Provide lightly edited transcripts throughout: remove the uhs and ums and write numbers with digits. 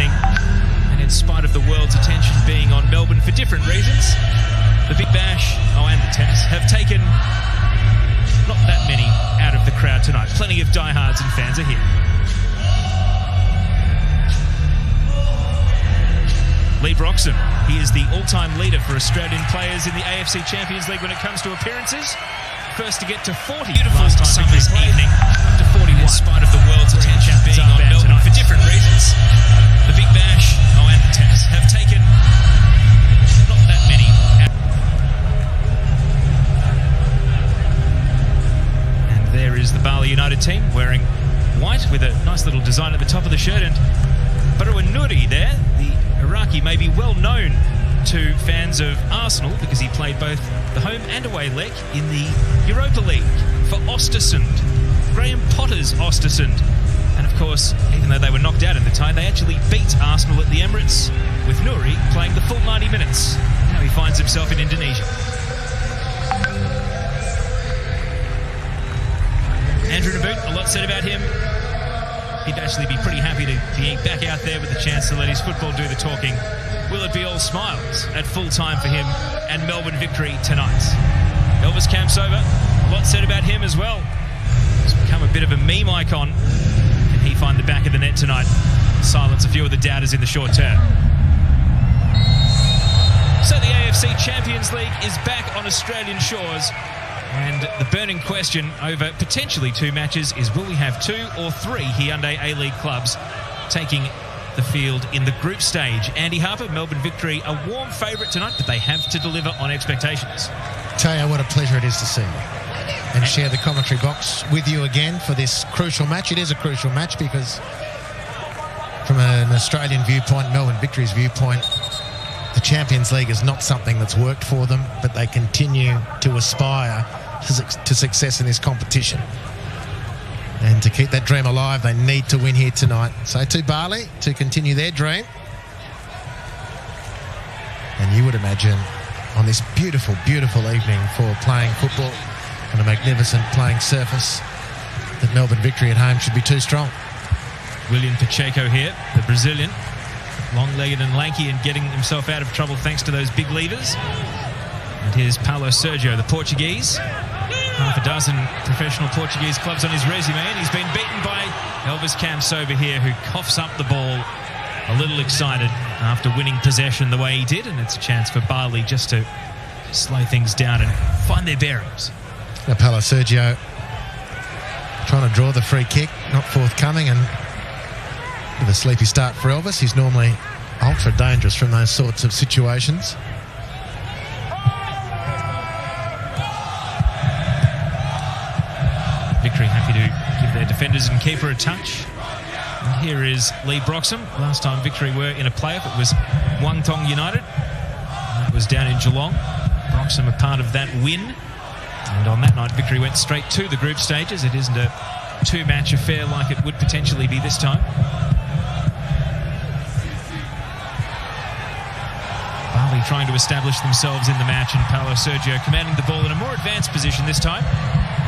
evening, and in spite of the world's attention being on Melbourne for different reasons, the Big Bash, and the tennis have taken not that many out of the crowd tonight. Plenty of diehards and fans are here. Lee Broxham, he is the all-time leader for Australian players in the AFC Champions League when it comes to appearances. First to get to 40 last time summer's evening, up to 41. In spite of the world's attention being on Melbourne for different reasons, the Big Bash, and the tennis have taken not that many out. And there is the Bali United team wearing white with a nice little design at the top of the shirt, and Barua Nuri there, the Iraqi, may be well known to fans of Arsenal because he played both the home and away leg in the Europa League for Östersund, Graham Potter's Östersund. And of course, even though they were knocked out in the tie, they actually beat Arsenal at the Emirates, with Nuri playing the full 90 minutes. Now he finds himself in Indonesia. Andrew Naboot, a lot said about him. He'd actually be pretty happy to be back out there with the chance to let his football do the talking. Will it be all smiles at full time for him and Melbourne victory tonight? Elvis Campsover, a lot said about him as well. He's become a bit of a meme icon. Can he find the back of the net tonight? Silence a few of the doubters in the short term. So the AFC Champions League is back on Australian shores. And the burning question over potentially two matches is, will we have 2 or 3 Hyundai A-League clubs taking the field in the group stage? Andy Harper, Melbourne victory, a warm favourite tonight, but they have to deliver on expectations. Tell you what a pleasure it is to see you and share the commentary box with you again for this crucial match. It is a crucial match because from an Australian viewpoint, Melbourne victory's viewpoint, the Champions League is not something that's worked for them, but they continue to aspire to success in this competition. And to keep that dream alive, they need to win here tonight. So to Bali, to continue their dream. And you would imagine on this beautiful, beautiful evening for playing football on a magnificent playing surface that Melbourne victory at home should be too strong. William Pacheco here, the Brazilian, long-legged and lanky and getting himself out of trouble thanks to those big levers. And here's Paulo Sergio, the Portuguese. Half a dozen professional Portuguese clubs on his resume, and he's been beaten by Elvis Campsover here, who coughs up the ball, a little excited after winning possession the way he did, and it's a chance for Bali just to slow things down and find their bearings. Now Paulo Sergio trying to draw the free kick, not forthcoming, and with a sleepy start for Elvis. He's normally ultra dangerous from those sorts of situations. Victory happy to give their defenders and keeper a touch. And here is Lee Broxham. Last time Victory were in a playoff, it was Wangtong United. And that was down in Geelong. Broxham a part of that win. And on that night, Victory went straight to the group stages. It isn't a two-match affair like it would potentially be this time. Bali trying to establish themselves in the match, and Paulo Sergio commanding the ball in a more advanced position this time.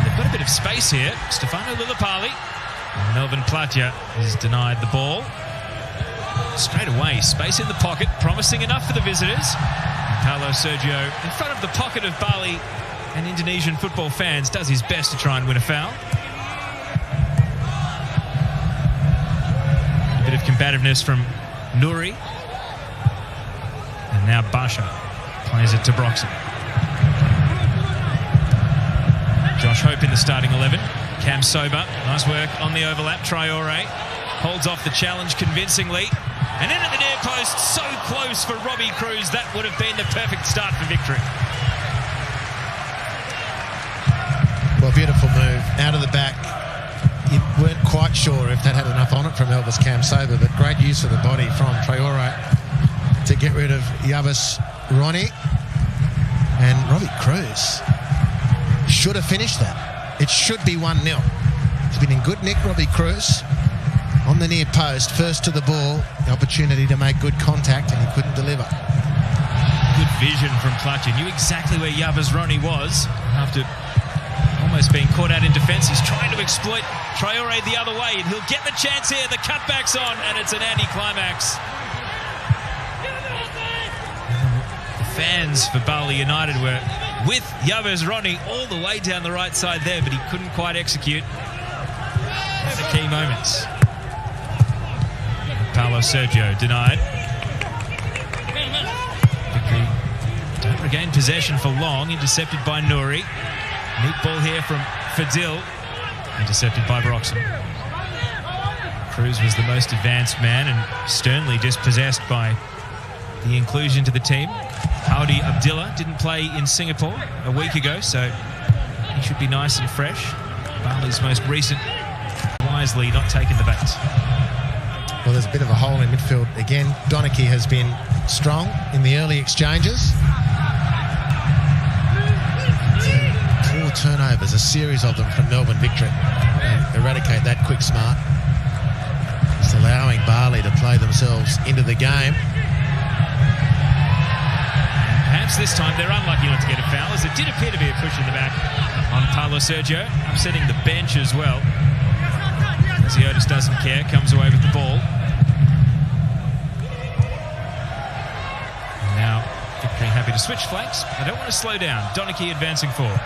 They've got a bit of space here. Stefano Lillipali. And Melvin Platja is denied the ball. Straight away, space in the pocket, promising enough for the visitors. And Paulo Sergio, in front of the pocket of Bali and Indonesian football fans, does his best to try and win a foul. A bit of combativeness from Nuri. And now Basha plays it to Broxham. Josh Hope in the starting 11. Campsover, nice work on the overlap. Traore holds off the challenge convincingly. And in at the near post, so close for Robbie Cruz. That would have been the perfect start for Victory. Well, beautiful move out of the back. You weren't quite sure if that had enough on it from Elvis Campsover, but great use of the body from Traore to get rid of Yabas Ronnie. And Robbie Cruz should have finished that. It should be 1-0. He's been in good nick, Robbie Cruz. On the near post, first to the ball, the opportunity to make good contact, and he couldn't deliver. Good vision from Platja. Knew exactly where Yabas Ronnie was after almost being caught out in defence. He's trying to exploit Traore the other way, and he'll get the chance here. The cutback's on, and it's an anticlimax. The fans for Bali United were with Yavuz Ronnie all the way down the right side there, but he couldn't quite execute the key moments. Paulo Sergio denied. Victory don't regain possession for long. Intercepted by Nouri. Neat ball here from Fadil. Intercepted by Broxham. Cruz was the most advanced man and sternly dispossessed by the inclusion to the team. Howdy Abdillah didn't play in Singapore a week ago, so he should be nice and fresh. Bali's most recent, wisely not taking the bait. Well, there's a bit of a hole in midfield again. Donachie has been strong in the early exchanges. Four turnovers, a series of them from Melbourne Victory. Eradicate that quick smart. Just allowing Bali to play themselves into the game. Perhaps this time they're unlucky not to get a foul, as it did appear to be a push in the back on Paulo Sergio, upsetting the bench as well. Ziotis doesn't care, comes away with the ball. Now, Victory happy to switch flanks. They don't want to slow down. Donachie advancing forward.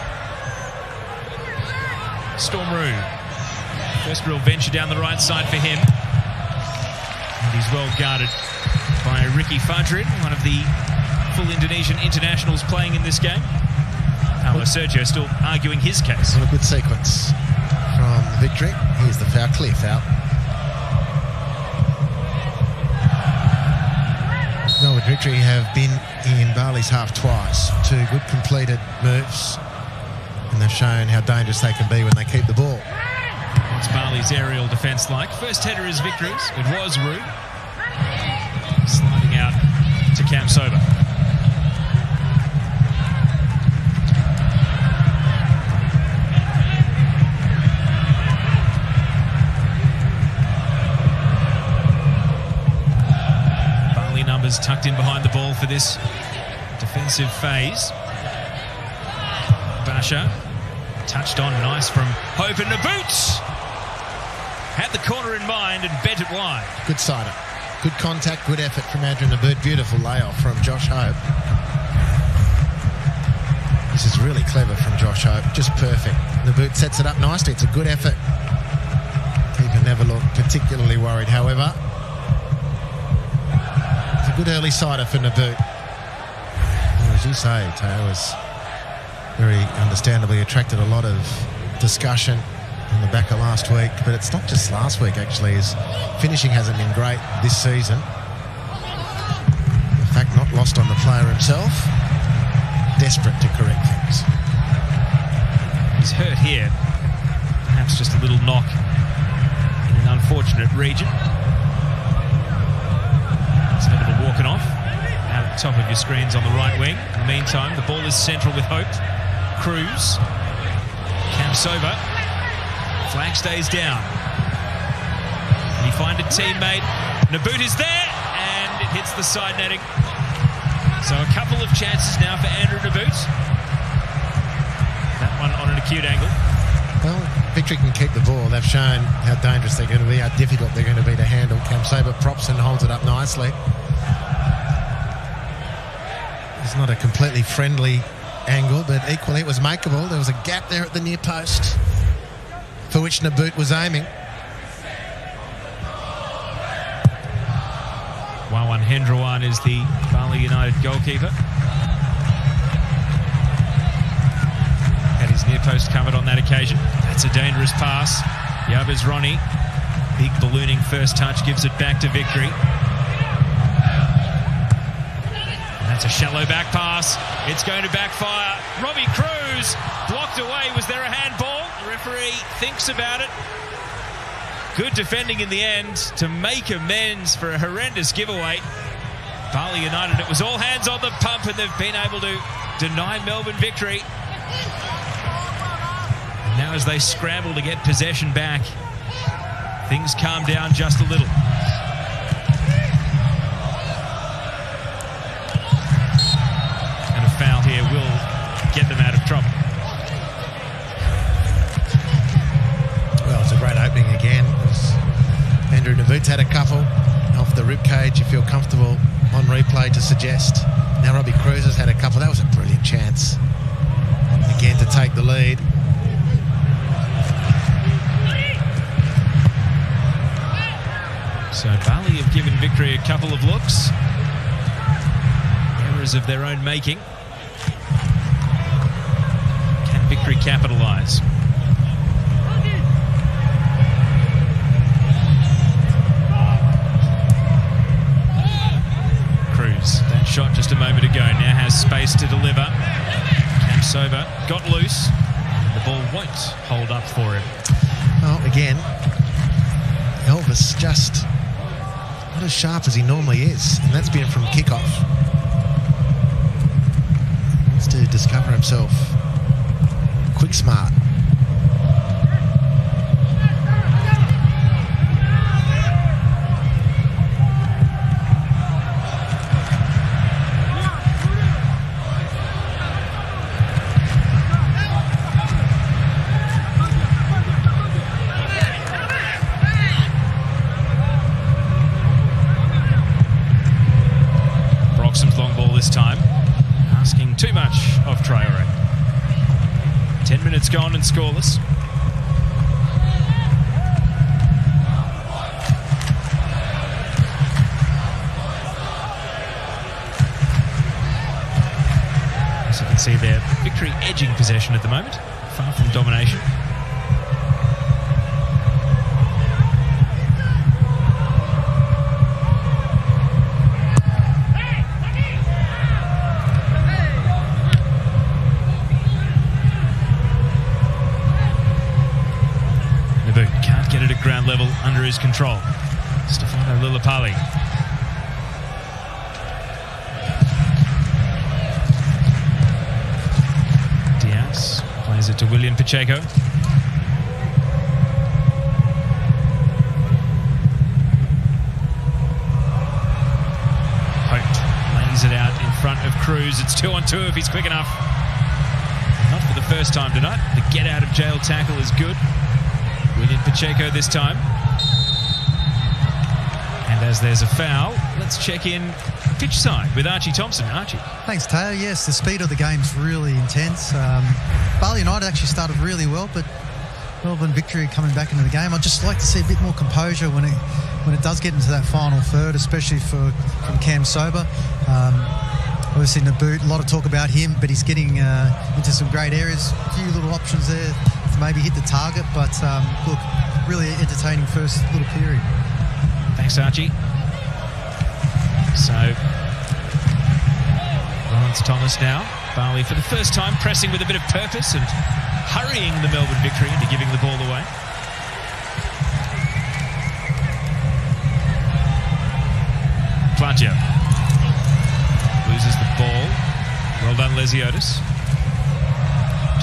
Stormroo. First real venture down the right side for him. And he's well guarded by Ricky Fadrin, one of the full Indonesian internationals playing in this game. Paulo Sergio still arguing his case. What a good sequence from Victory. Here's the foul, clear foul. Melbourne Victory have been in Bali's half twice. Two good completed moves, and they've shown how dangerous they can be when they keep the ball. What's Bali's aerial defence like? First header is Victory's. It was Rue. Sliding out to Cam Sober. Tucked in behind the ball for this defensive phase. Basha touched on nice from Hope, and Naboot had the corner in mind and bent it wide. Good sider, good contact, good effort from Andrew Naboot. Beautiful layoff from Josh Hope. This is really clever from Josh Hope, just perfect. Naboot sets it up nicely. It's a good effort. Keeper never looked particularly worried, however. Good early sider for Naboot. Well, as you say, Teo was very understandably attracted a lot of discussion on the back of last week, but it's not just last week actually. His finishing hasn't been great this season. In fact, not lost on the player himself. Desperate to correct things. He's hurt here. Perhaps just a little knock in an unfortunate region. Walking off out at the top of your screens on the right wing. In the meantime, the ball is central with Hope. Cruz. Cam Sober. Flag stays down. Can he find a teammate? Naboot is there, and it hits the side netting. So a couple of chances now for Andrew Naboot. That one on an acute angle. Well, Victory can keep the ball. They've shown how dangerous they're going to be, how difficult they're going to be to handle. Cam Sober props and holds it up nicely. It's not a completely friendly angle, but equally it was makeable. There was a gap there at the near post for which Naboot was aiming. Wawan Hendrawan is the Bali United goalkeeper. Had his near post covered on that occasion. That's a dangerous pass. Yavuz Ronnie, big ballooning first touch, gives it back to Victory. That's a shallow back pass. It's going to backfire. Robbie Cruz blocked away. Was there a handball? The referee thinks about it. Good defending in the end to make amends for a horrendous giveaway. Bali United, it was all hands on the pump, and they've been able to deny Melbourne Victory. And now as they scramble to get possession back, things calm down just a little. Foul here will get them out of trouble. stage you feel comfortable on replay to suggest. Now Robbie Cruz has had a couple. That was a brilliant chance. Again to take the lead. So Bali have given Victory a couple of looks. Errors of their own making. Can Victory capitalise? Cruz, that shot just a moment ago, now has space to deliver. Kamsova got loose. The ball won't hold up for him. Oh, again, Elvis just not as sharp as he normally is, and that's been from kickoff. Wants to discover himself. Quick smart. Long ball this time, asking too much of Traore. 10 minutes gone and scoreless. As you can see there, Victory edging possession at the moment, far from domination. Ground level under his control. Stefano Lillipali. Diaz plays it to William Pacheco. Hope lays it out in front of Cruz. It's 2-on-2 if he's quick enough. Not for the first time tonight. The get out of jail tackle is good. William Pacheco this time. And as there's a foul, let's check in pitch side with Archie Thompson. Archie. Thanks, Teo. Yes, the speed of the game's really intense. Bali United actually started really well, but Melbourne Victory coming back into the game. I'd just like to see a bit more composure when it does get into that final third, especially from Kamsova. Obviously, Naboot, a lot of talk about him, but he's getting into some great areas. A few little options there to maybe hit the target, but look, really entertaining first little period. Thanks, Archie. So, Lawrence Thomas now. Bali for the first time pressing with a bit of purpose and hurrying the Melbourne Victory into giving the ball away. Claudio loses the ball. Well done, Lesiotis.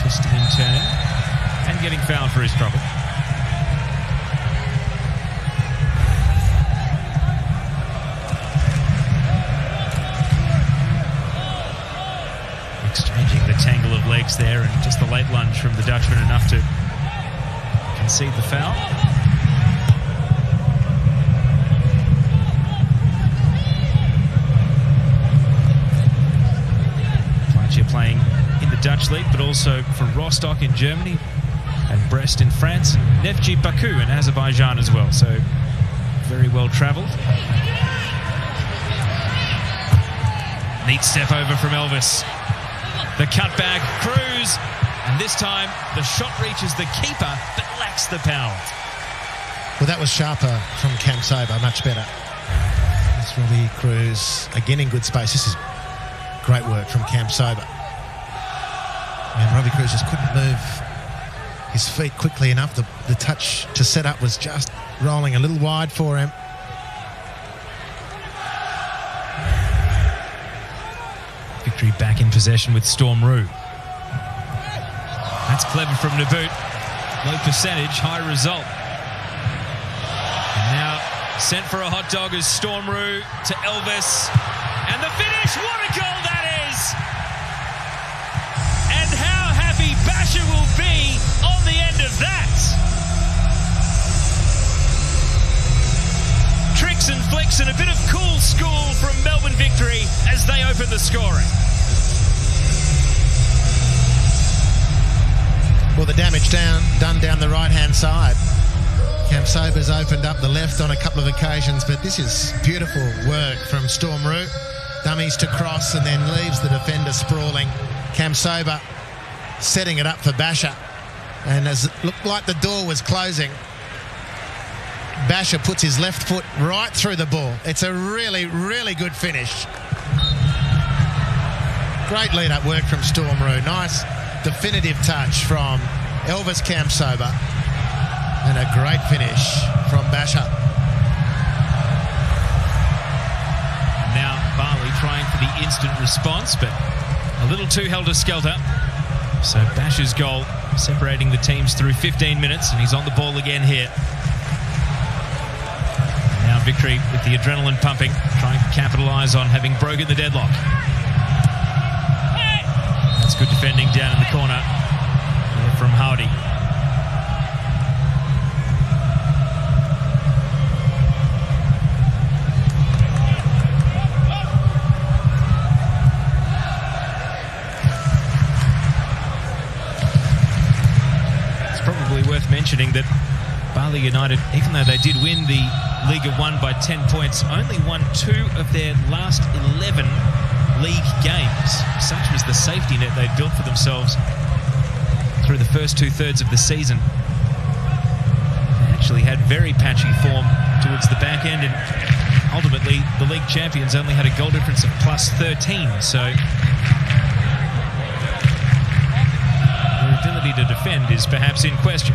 Twisting and turning and getting fouled for his trouble. Exchanging the tangle of legs there, and just the late lunge from the Dutchman enough to concede the foul. Playing in the Dutch league, but also for Rostock in Germany and Brest in France, and Neftchi Baku in Azerbaijan as well, so very well travelled. Neat step over from Elvis. The cutback, Cruz, and this time the shot reaches the keeper but lacks the power. Well, that was sharper from Kamsova, much better. That's Robbie Cruz again in good space. This is great work from Kamsova. And Robbie Cruz just couldn't move his feet quickly enough. The touch to set up was just rolling a little wide for him. Victory back in possession with Storm Roux. That's clever from Naboot. Low percentage, high result. And now sent for a hot dog is Storm Roux to Elvis. And the finish, what a goal that is! And how happy Basher will be on the end of that! Trick tricks and flicks and a bit of cool school from Melbourne Victory as they open the scoring. Well, the damage done down the right-hand side. Cam Sober's opened up the left on a couple of occasions, but this is beautiful work from Storm Root. Dummies to cross and then leaves the defender sprawling. Cam Sober setting it up for Basher. And as it looked like the door was closing, Basher puts his left foot right through the ball. It's a really, really good finish. Great lead-up work from Storm Root. Nice definitive touch from Elvis Cam Sober. And a great finish from Basher. Now Bali trying for the instant response, but a little too helter-skelter. So Basher's goal separating the teams through 15 minutes, and he's on the ball again here. And now Victory with the adrenaline pumping, trying to capitalise on having broken the deadlock. That's good defending down in the corner from Howdy. Worth mentioning that Bali United, even though they did win the Liga 1 by 10 points, only won 2 of their last 11 league games. Such was the safety net they'd built for themselves through the first 2/3 of the season. They actually had very patchy form towards the back end, and ultimately the league champions only had a goal difference of +13, so ability to defend is perhaps in question.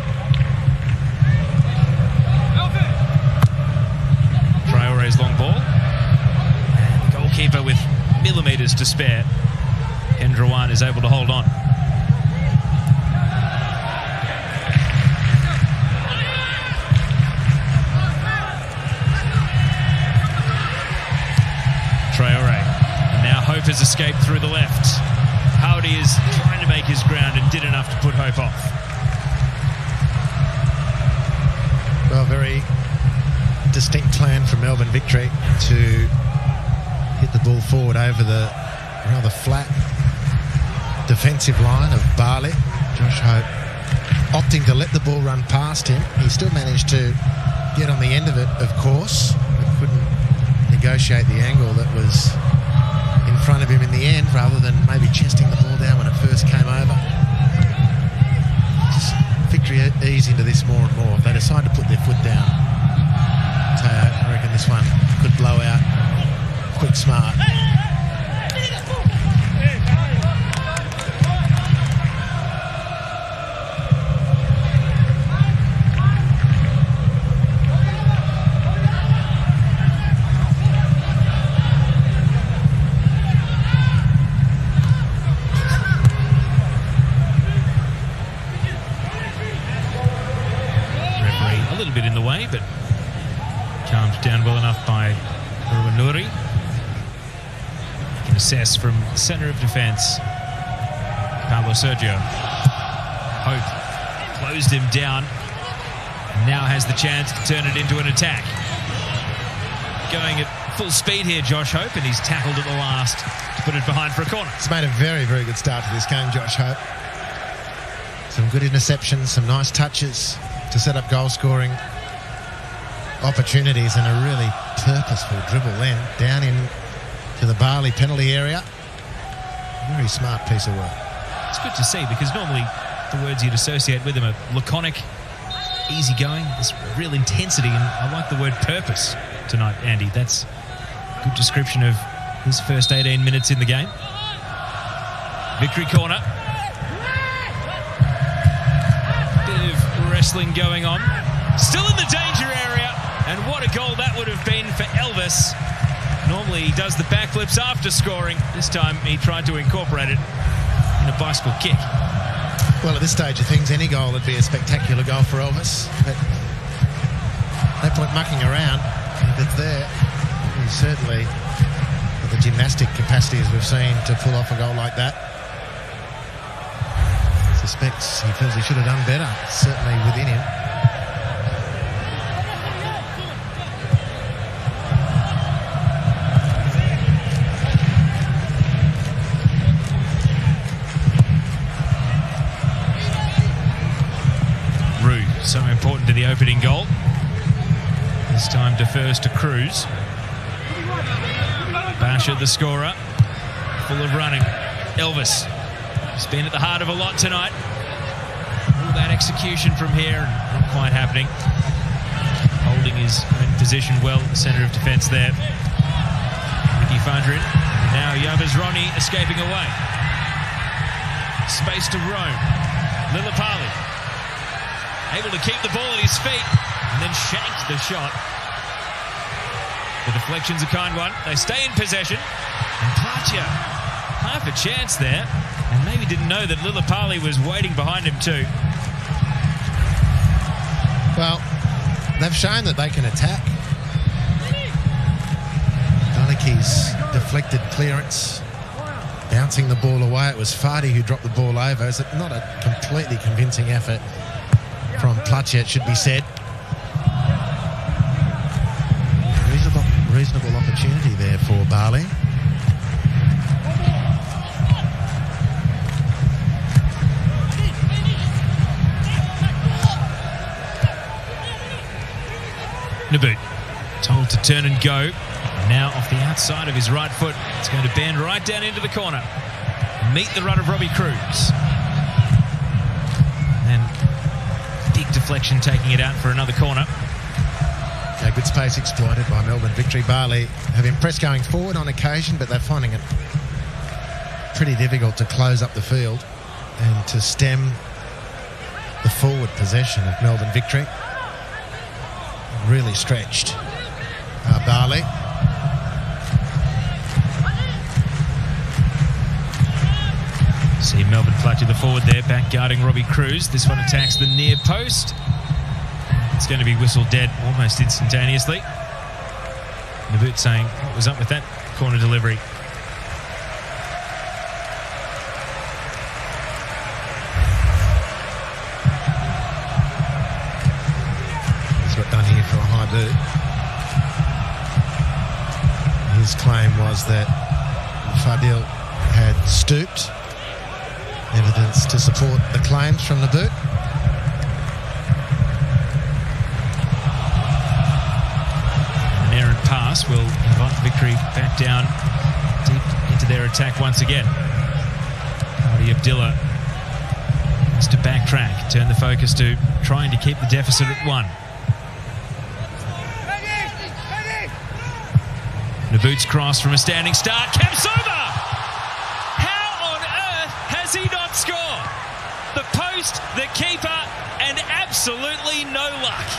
Traore's long ball. And the goalkeeper with millimetres to spare. Hendrawan is able to hold on. Traore. And now Hope has escaped through the left. Howdy is trying to make his ground and did enough to put Hope off. Well, very distinct plan from Melbourne Victory to hit the ball forward over the rather flat defensive line of Bali. Josh Hope opting to let the ball run past him. He still managed to get on the end of it, of course, but couldn't negotiate the angle that was in front of him in the end, rather than maybe chesting the ball down when it first came over. Just Victory ease into this more and more. If they decide to put their foot down, I reckon this one could blow out quick smart. But calmed down well enough by Ruanuri. Can assess from the centre of defence. Pablo Sergio. Hope closed him down and now has the chance to turn it into an attack. Going at full speed here, Josh Hope, and he's tackled at the last to put it behind for a corner. He's made a very, very good start to this game, Josh Hope. Some good interceptions, some nice touches to set up goal scoring opportunities, and a really purposeful dribble then down in to the Bali penalty area. Very smart piece of work. It's good to see, because normally the words you'd associate with him are laconic, easygoing. There's real intensity, and I like the word purpose tonight, Andy. That's a good description of his first 18 minutes in the game. Victory corner. Bit of wrestling going on. Still in the danger area. And what a goal that would have been for Elvis. Normally he does the backflips after scoring. This time he tried to incorporate it in a bicycle kick. Well, at this stage of things, any goal would be a spectacular goal for Elvis. But no point mucking around. If it's there, he's certainly got the gymnastic capacity, as we've seen, to pull off a goal like that. Suspects he feels he should have done better. Certainly within him. opening goal. This time defers to Cruz. Basher, the scorer, full of running. Elvis has been at the heart of a lot tonight. All that execution from here, not quite happening. Holding his own position well at the centre of defence there. Ricky Fadrin. Now Yabas Ronnie escaping away. Space to roam. Lillipali able to keep the ball at his feet and then shanked the shot. The deflection's a kind one. They stay in possession. And Platia, half a chance there, and maybe didn't know that Lillipali was waiting behind him too. Well, they've shown that they can attack. Doniki's deflected clearance, bouncing the ball away. It was Fadi who dropped the ball over. It's not a completely convincing effort from Platia, it should be said. Reasonable opportunity there for Bali. Naboot told to turn and go. Now off the outside of his right foot. It's going to bend right down into the corner. Meet the run of Robbie Cruz. And big deflection taking it out for another corner. Good space exploited by Melbourne Victory. Bali have impressed going forward on occasion, but they're finding it pretty difficult to close up the field and to stem the forward possession of Melbourne Victory. Really stretched. Bali. See Melbourne Platia, the forward there, back guarding Robbie Cruz. This one attacks the near post. It's going to be whistled dead almost instantaneously. Naboot saying what was up with that corner delivery. He's got done here for a high boot. His claim was that Fadil had stooped. Evidence to support the claims from Naboot. Pass will invite Victory back down deep into their attack once again. Hardy Abdillah has to backtrack, turn the focus to trying to keep the deficit at 1. Naboot's cross from a standing start. Kamsova! How on earth has he not scored? The post, the keeper, and absolutely no luck.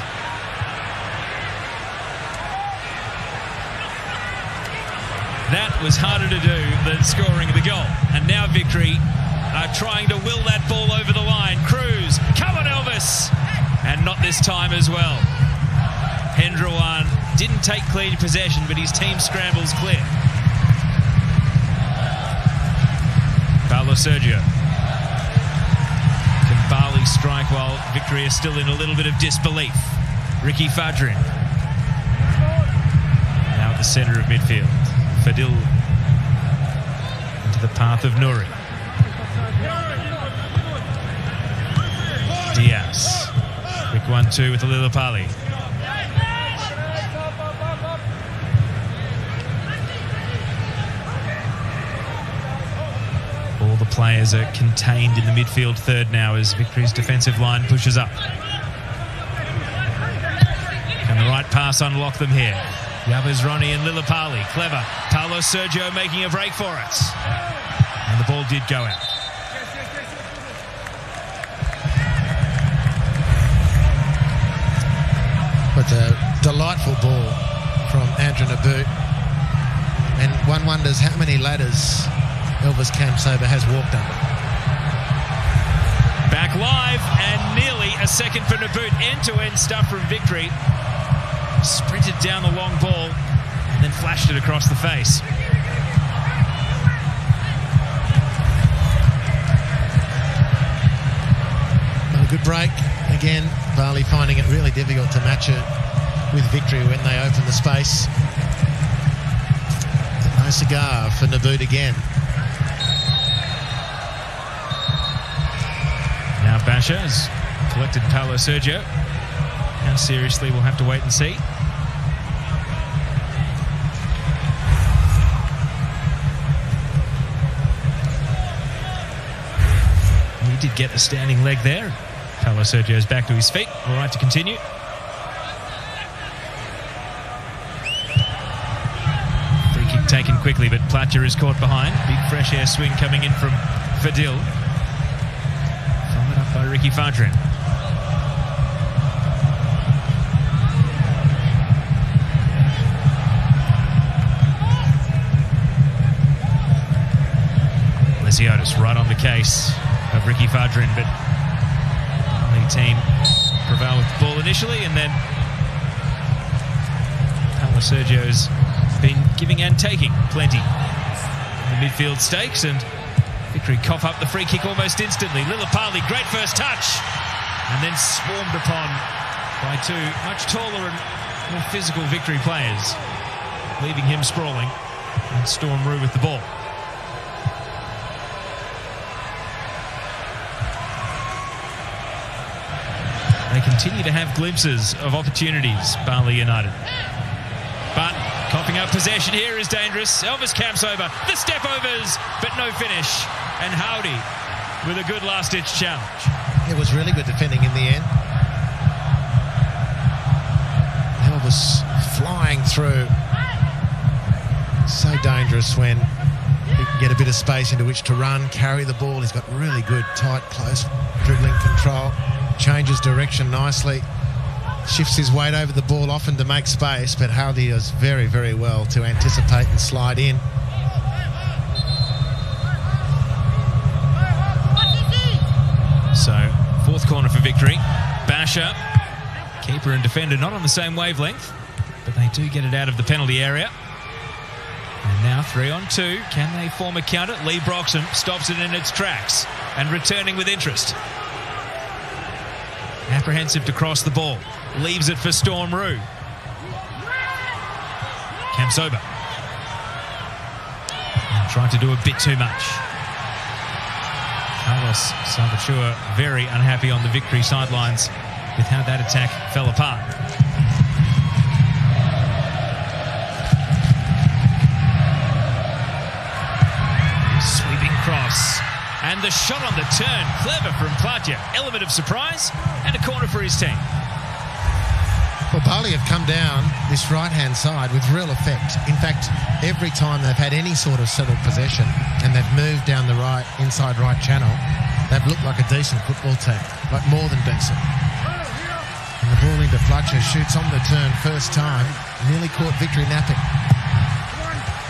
That was harder to do than scoring the goal. And now Victory are trying to will that ball over the line. Cruz, come on Elvis! And not this time as well. Hendrawan didn't take clean possession, but his team scrambles clear. Paulo Sergio. Can Bali strike while Victory is still in a little bit of disbelief? Ricky Fadrin. Now at the centre of midfield. Fadil into the path of Nuri. Diaz. Quick 1-2 with the Lillipali. All the players are contained in the midfield third now as Victory's defensive line pushes up. Can the right pass unlock them here? Yabas Ronnie and Lillipali, clever. Paulo Sergio making a break for it. And the ball did go out. But a delightful ball from Andrew Naboot. And one wonders how many ladders Elvis Kamsova has walked under. Back live and nearly a second for Naboot. End-to-end stuff from Victory. Sprinted down the long ball and then flashed it across the face. A good break. Again, Bali finding it really difficult to match it with Victory when they open the space. No cigar for Naboot again. Now Basha has collected Paulo Sergio. Now How seriously, we'll have to wait and see. He did get the standing leg there. Paulo Sergio's back to his feet. All right to continue. Free kick taken quickly, but Platja is caught behind. Big fresh air swing coming in from Fadil. Followed up by Ricky Fadrin. Lesiotis right on the case of Ricky Fadrin, but the team prevail with the ball initially, and then Paulo Sergio's been giving and taking plenty in the midfield stakes, and Victory cough up the free kick almost instantly. Lillipali, great first touch, and then swarmed upon by two much taller and more physical Victory players, leaving him sprawling, and Storm Roo with the ball. They continue to have glimpses of opportunities, Bali United. But coughing up possession here is dangerous. Elvis camps over. The step overs, but no finish. And Howdy with a good last-ditch challenge. It was really good defending in the end. Elvis flying through. So dangerous when he can get a bit of space into which to run, carry the ball. He's got really good, tight, close dribbling control. Changes direction nicely, shifts his weight over the ball often to make space, but Howdy does very, very well to anticipate and slide in. So, fourth corner for Victory. Basher, keeper and defender not on the same wavelength, but they do get it out of the penalty area. And now 3-on-2. Can they form a counter? Lee Broxham stops it in its tracks and returning with interest. Apprehensive to cross the ball. Leaves it for Storm Roo. Kamsoba. And trying to do a bit too much. Carlos Salvatore very unhappy on the Victory sidelines with how that attack fell apart. Sweeping cross. And the shot on the turn, clever from Platja. Element of surprise and a corner for his team. Well, Bali have come down this right-hand side with real effect. In fact, every time they've had any sort of settled possession and they've moved down the right, inside right channel, they've looked like a decent football team, like more than decent. And the ball into Platja, shoots on the turn first time, nearly caught Victory napping.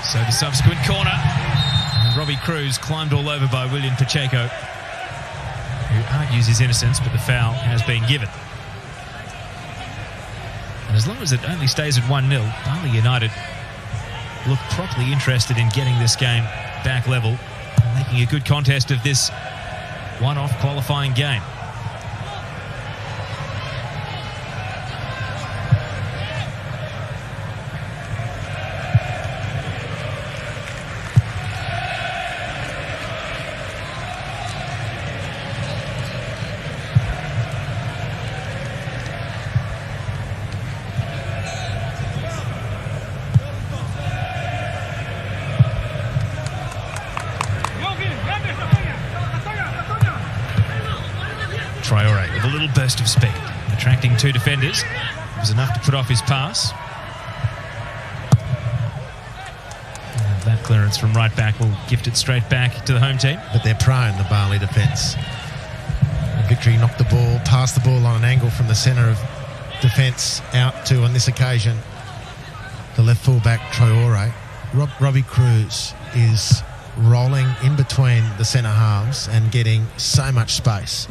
So the subsequent corner. Robbie Cruz climbed all over by William Pacheco, who argues his innocence, but the foul has been given. And as long as it only stays at 1-0, Bali United look properly interested in getting this game back level and making a good contest of this one-off qualifying game. Traore with a little burst of speed, attracting two defenders. It was enough to put off his pass. And that clearance from right back will gift it straight back to the home team. But they're prone, the Bali defence. Victory knocked the ball, passed the ball on an angle from the centre of defence out to, on this occasion, the left full-back Traore. Robbie Cruz is rolling in between the centre halves and getting so much space.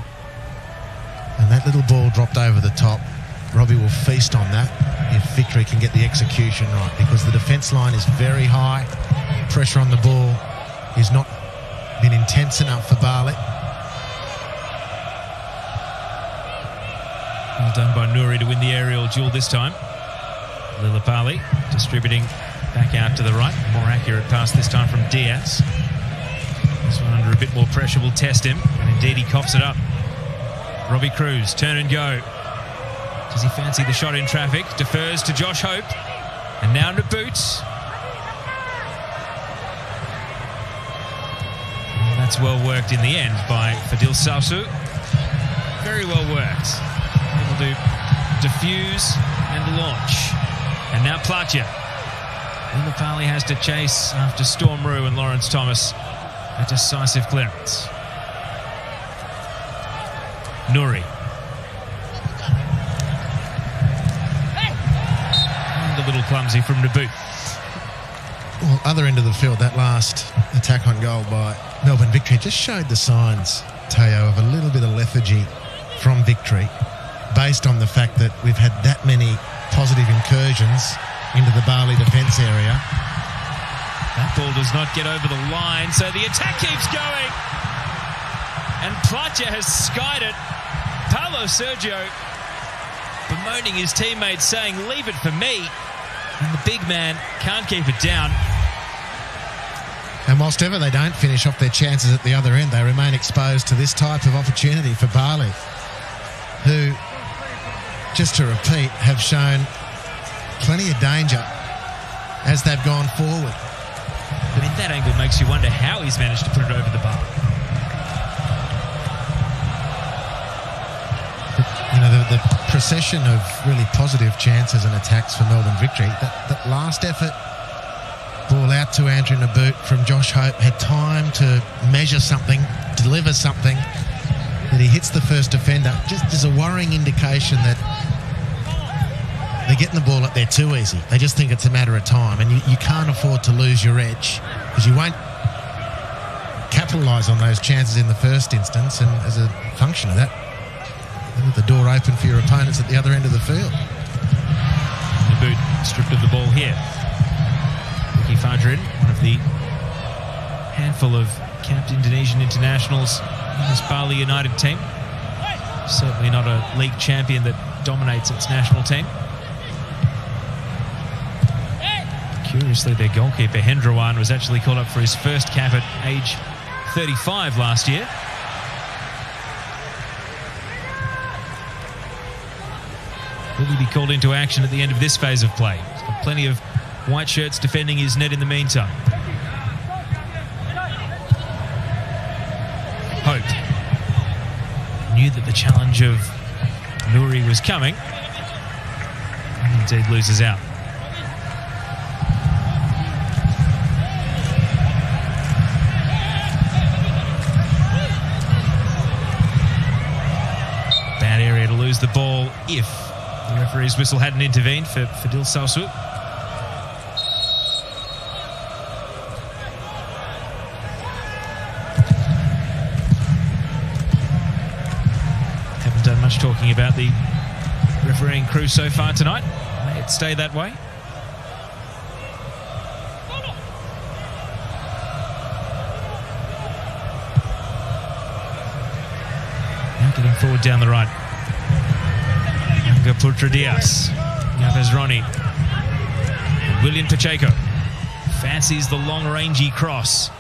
And that little ball dropped over the top. Robbie will feast on that if Victory can get the execution right, because the defence line is very high. Pressure on the ball has not been intense enough for Bali. Well done by Nouri to win the aerial duel this time. Lillipali distributing back out to the right. More accurate pass this time from Diaz. This one under a bit more pressure will test him, and indeed he coughs it up. Robbie Cruz, turn and go. Does he fancy the shot in traffic? Defers to Josh Hope. And now to Boot. And that's well worked in the end by Fadil Sausu. Very well worked. Able to diffuse and launch. And now Platja. Lillipali has to chase after Storm Rue and Lawrence Thomas. A decisive clearance. Nouri. And a little clumsy from Naboo. Well, other end of the field, that last attack on goal by Melbourne Victory just showed the signs, Teo, of a little bit of lethargy from Victory, based on the fact that we've had that many positive incursions into the Bali defence area. That ball does not get over the line, so the attack keeps going. And Platja has skied it. Paulo Sergio bemoaning his teammates, saying, "Leave it for me." And the big man can't keep it down. And whilst ever they don't finish off their chances at the other end, they remain exposed to this type of opportunity for Bali, who, just to repeat, have shown plenty of danger as they've gone forward. I mean, that angle makes you wonder how he's managed to put it over the bar. You know, the procession of really positive chances and attacks for Melbourne Victory, that last effort, ball out to Andrew Naboo from Josh Hope, had time to measure something, deliver something, that he hits the first defender. Just is a worrying indication that they're getting the ball up there too easy. They just think it's a matter of time, and you can't afford to lose your edge, because you won't capitalise on those chances in the first instance, and as a function of that, the door open for your opponents at the other end of the field. Naboo stripped of the ball here. Ricky Fajrin, one of the handful of capped Indonesian internationals in this Bali United team. Certainly not a league champion that dominates its national team. Curiously, their goalkeeper, Hendrawan, was actually called up for his first cap at age 35 last year. Will he be called into action at the end of this phase of play? He's got plenty of white shirts defending his net in the meantime. Hope knew that the challenge of Nouri was coming, and indeed loses out. Bad area to lose the ball if the referee's whistle hadn't intervened for Fadil Sausu. Haven't done much talking about the refereeing crew so far tonight. May it stay that way. Now getting forward down the right. Putra Diaz, Yavez Ronnie, and William Pacheco fancies the long rangy cross.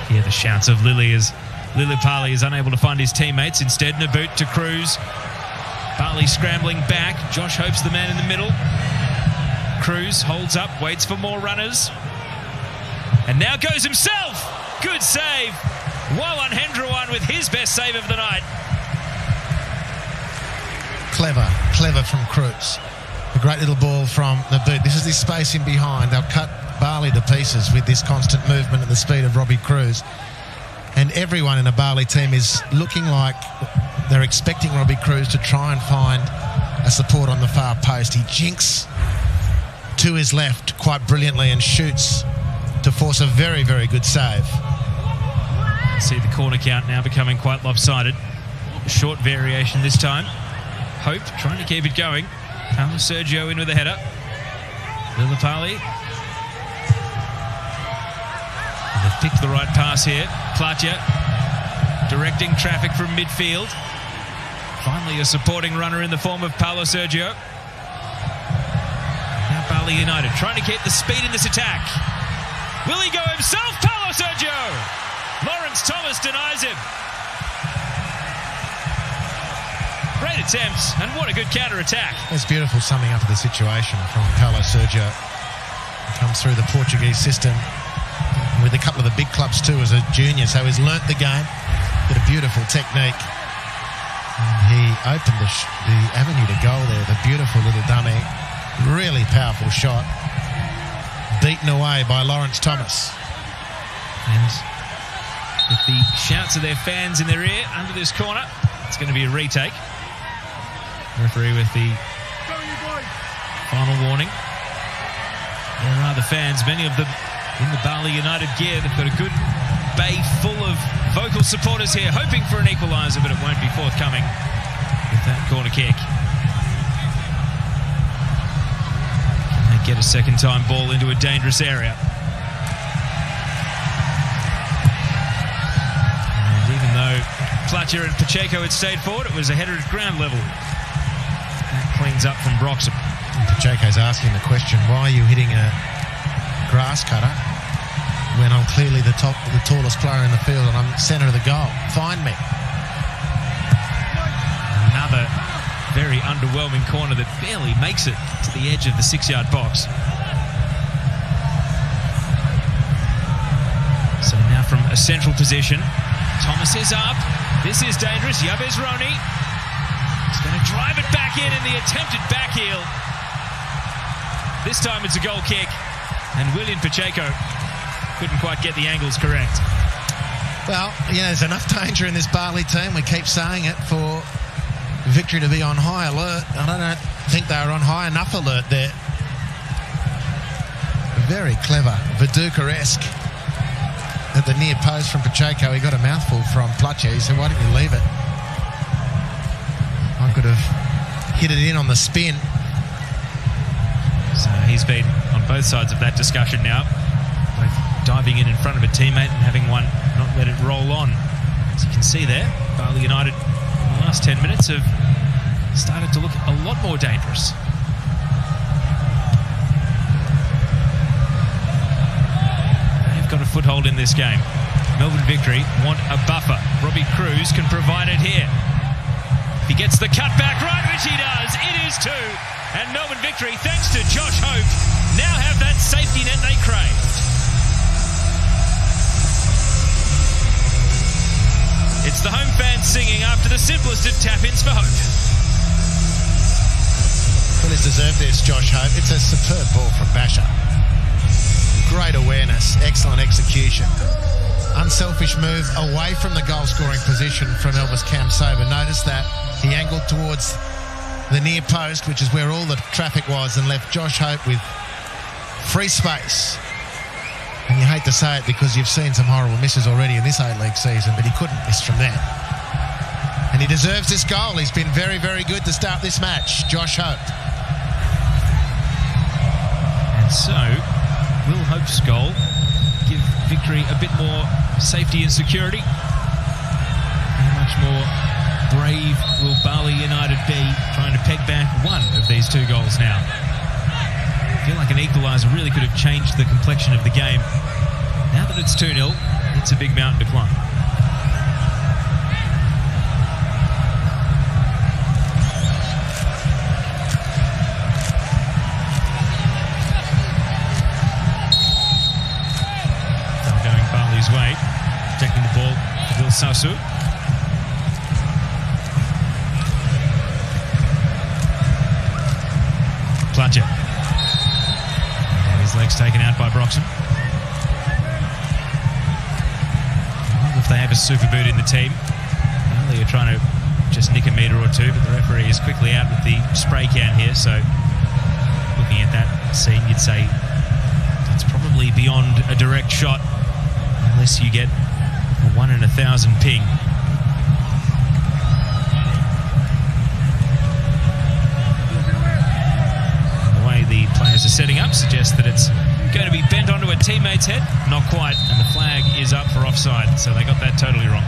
Here the shouts of Lily as Lillipali is unable to find his teammates. Instead, Naboo to Cruz. Bali scrambling back. Josh Hope's the man in the middle. Cruz holds up, waits for more runners. And now goes himself. Good save. Wawan Hendrawan with his best save of the night. Clever from Cruz. A great little ball from Naboo. This is this space in behind. They'll cut Bali to pieces with this constant movement and the speed of Robbie Cruz. And everyone in a Bali team is looking like they're expecting Robbie Cruz to try and find a support on the far post. He jinks to his left quite brilliantly and shoots to force a very, very good save. See the corner count now becoming quite lopsided. A short variation this time. Hope trying to keep it going. Paulo Sergio in with a header. Lillipali. And they've picked the right pass here. Platja directing traffic from midfield. Finally a supporting runner in the form of Paulo Sergio. Bali United trying to keep the speed in this attack. Will he go himself? Paulo Sergio! Lawrence Thomas denies him. Great attempts, and what a good counter-attack. It's beautiful summing up of the situation from Paulo Sergio. He comes through the Portuguese system with a couple of the big clubs too as a junior, so he's learnt the game, got a beautiful technique. And he opened the avenue to goal there with a beautiful little dummy. Really powerful shot. Beaten away by Lawrence Thomas. And with the shouts of their fans in their ear under this corner, it's going to be a retake. Referee with the final warning. There are the fans, many of them in the Bali United gear. They've got a good bay full of vocal supporters here, hoping for an equaliser, but it won't be forthcoming with that corner kick. Can they get a second-time ball into a dangerous area? And even though Platcher and Pacheco had stayed forward, it was a header at ground level. That cleans up from Broxham. Pacheco's asking the question, why are you hitting a grass cutter when I'm clearly the tallest player in the field and I'm centre of the goal? Find me. Another very underwhelming corner that barely makes it to the edge of the 6-yard box. So now from a central position, Thomas is up. This is dangerous. Yabes Roni is going to drive it back in the attempted back heel. This time it's a goal kick, and William Pacheco couldn't quite get the angles correct. Well, you know, there's enough danger in this Bali team. We keep saying it for Victory to be on high alert. I don't think they were on high enough alert there. Very clever, Viduka-esque at the near post from Pacheco. He got a mouthful from Platcher. He said, why didn't you leave it? I could have hit it in on the spin. So he's been on both sides of that discussion now, both diving in front of a teammate and having one not let it roll on. As you can see there, Bali United in the last 10 minutes have started to look a lot more dangerous. They've got a foothold in this game. Melbourne Victory want a buffer. Robbie Cruz can provide it here. If he gets the cutback right, which he does, it is 2. And Melbourne Victory, thanks to Josh Hope, now have that safety net they craved. It's the home fans singing after the simplest of tap-ins for Hope. Well, he's deserved this, Josh Hope. It's a superb ball from Basher. Great awareness, excellent execution. Unselfish move away from the goal-scoring position from Elvis Kamsoba. Notice that he angled towards the near post, which is where all the traffic was, and left Josh Hope with free space. And you hate to say it because you've seen some horrible misses already in this A-League season, but he couldn't miss from there. And he deserves this goal. He's been very, very good to start this match, Josh Hope. And so, will Hope's goal give Victory a bit more safety and security? How much more brave will Bali United be trying to peg back one of these 2 goals now? I feel like an equaliser really could have changed the complexion of the game. Now that it's 2-0, it's a big mountain to climb. Now going Bali's way, taking the ball to Will Sasu. Platcher. And his legs taken out by Broxham. I wonder if they have a super boot in the team. Well, they're trying to just nick a metre or 2, but the referee is quickly out with the spray can here, so looking at that scene, you'd say it's probably beyond a direct shot unless you get a 1 in 1,000 ping. The players are setting up suggests that it's going to be bent onto a teammate's head. Not quite, and the flag is up for offside, so they got that totally wrong.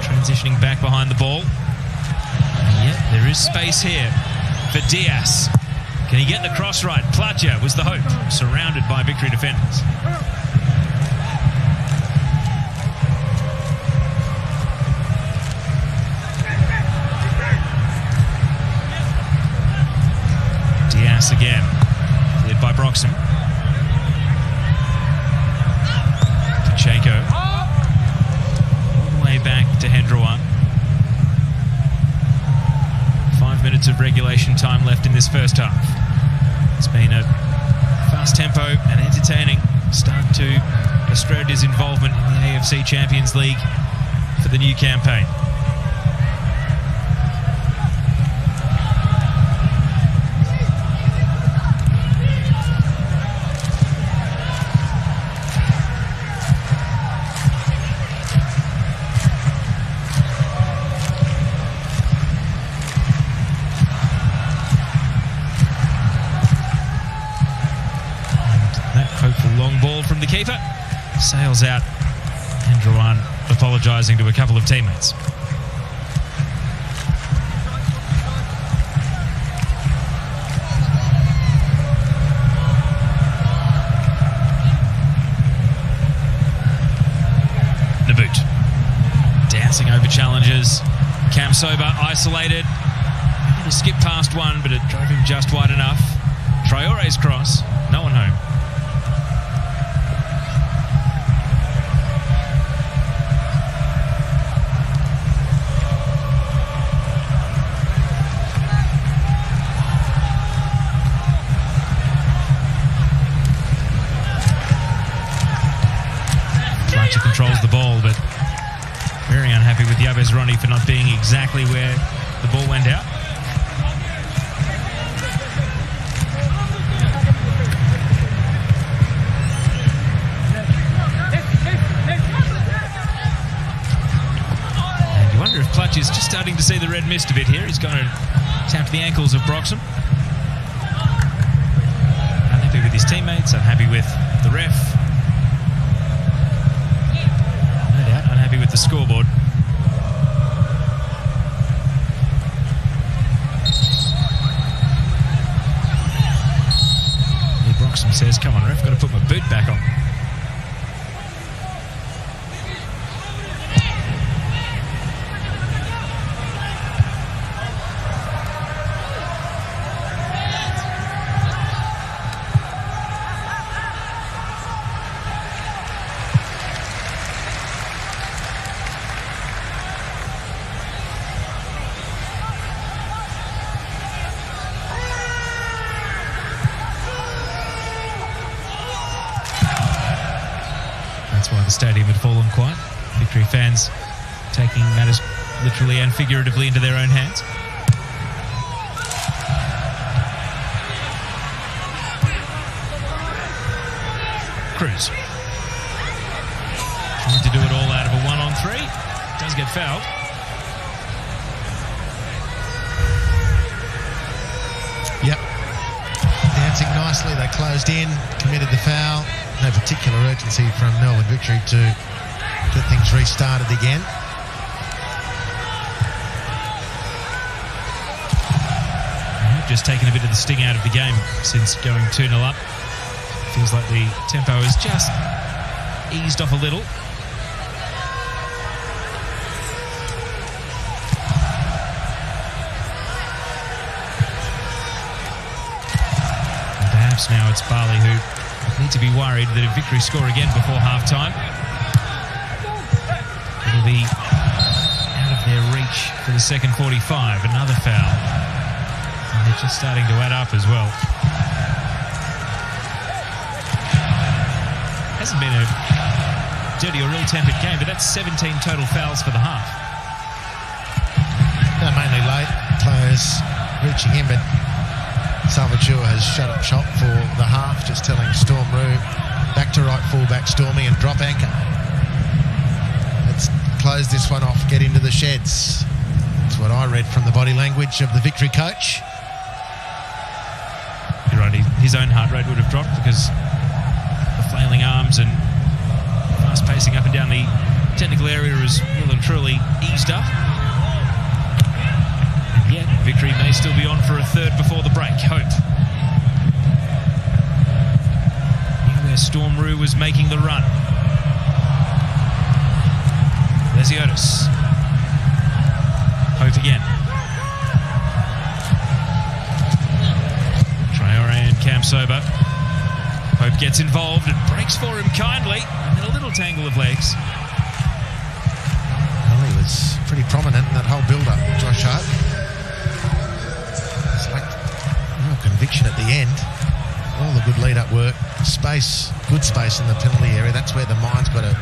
transitioning back behind the ball. And yet there is space here for Diaz. Can he get the cross right? Platja was the hope, surrounded by Victory defenders. Diaz again, cleared by Broxham. Pacheco, all the way back to Hendrouan. 5 minutes of regulation time left in this first half. It's been a fast tempo and entertaining start to Australia's involvement in the AFC Champions League for the new campaign. Long ball from the keeper, sails out. Hendrouan apologising to a couple of teammates. Naboot dancing over challenges. Cam Sober isolated. He skipped past one, but it drove him just wide enough. Traore's cross, no one home. Controls the ball, but very unhappy with Yabez Ronnie for not being exactly where the ball went out. And you wonder if Clutch is just starting to see the red mist a bit here. He's going to tap the ankles of Broxham. Unhappy with his teammates, unhappy with the ref. Unhappy with the scoreboard. Broxham says, come on ref, got to put my boot back on. That's why the stadium had fallen quiet. Victory fans taking matters literally and figuratively into their own hands. Cruz trying to do it all out of a 1-on-3. Does get fouled. Yep. Dancing nicely. They closed in, committed the foul. No particular urgency from Melbourne Victory to get things restarted again. Just taken a bit of the sting out of the game since going 2-0 up. Feels like the tempo has just eased off a little. And perhaps now it's Bali who need to be worried that if Victory score again before half-time, it'll be out of their reach for the second 45. Another foul. And they're just starting to add up as well. Hasn't been a dirty or ill-tempered game, but that's 17 total fouls for the half. They're mainly late players reaching in, but Salvatore has shut up shop for the half, just telling Storm Roo back to right fullback Stormy and drop anchor. Let's close this one off, get into the sheds. That's what I read from the body language of the Victory coach. You're right, his own heart rate would have dropped because the flailing arms and fast pacing up and down the technical area is well and truly eased up. And yet, victory may still be on for a third before the break. Hope. Where Storm Roo was making the run. Lesiotis. Hope again. Traore and Cam Sober. Hope gets involved and breaks for him kindly. And then a little tangle of legs. Well, he was pretty prominent in that whole build-up, Josh Hart. It's like real conviction at the end. All the good lead-up work. Space, good space in the penalty area. That's where the mind's got to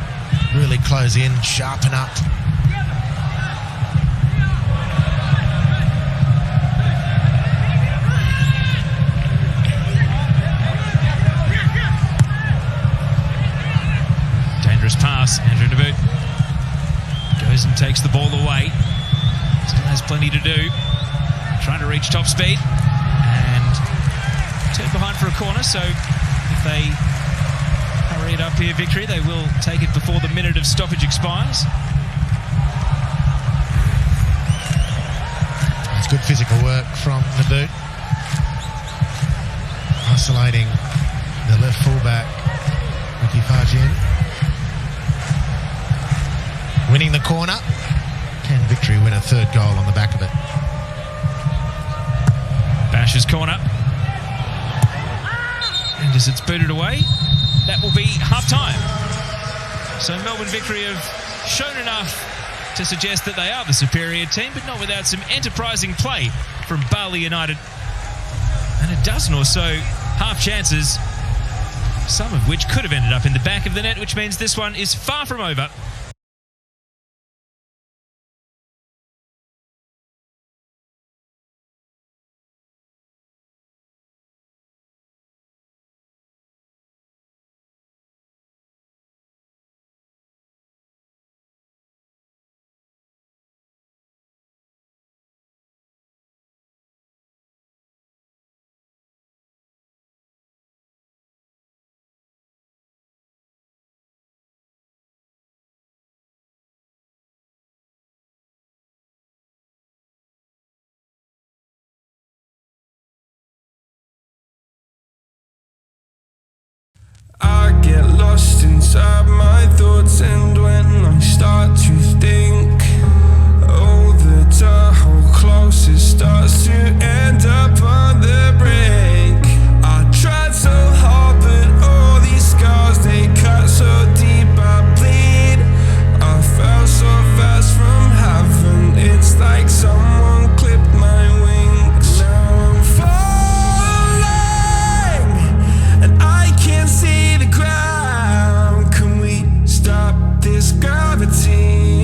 really close in, sharpen up. Dangerous pass. Andrew Naboot goes and takes the ball away. Still has plenty to do. Trying to reach top speed. And turn behind for a corner, so if they hurry it up here, victory, they will take it before the minute of stoppage expires. It's good physical work from Naboot. Isolating the left fullback, Ricky Farjin. Winning the corner. Can victory win a third goal on the back of it? Bash's corner. And as it's booted away, that will be half-time. So Melbourne Victory have shown enough to suggest that they are the superior team, but not without some enterprising play from Bali United. And a dozen or so half chances, some of which could have ended up in the back of the net, which means this one is far from over. I get lost inside my thoughts, and when I start to think, oh, the Tahoe closest starts to end up on the brink. I tried so hard, but all these scars, they cut so deep, I bleed. I fell so fast from heaven, it's like someone clipped my wings. Now I'm falling, and I can't see the ground. Can we stop this gravity?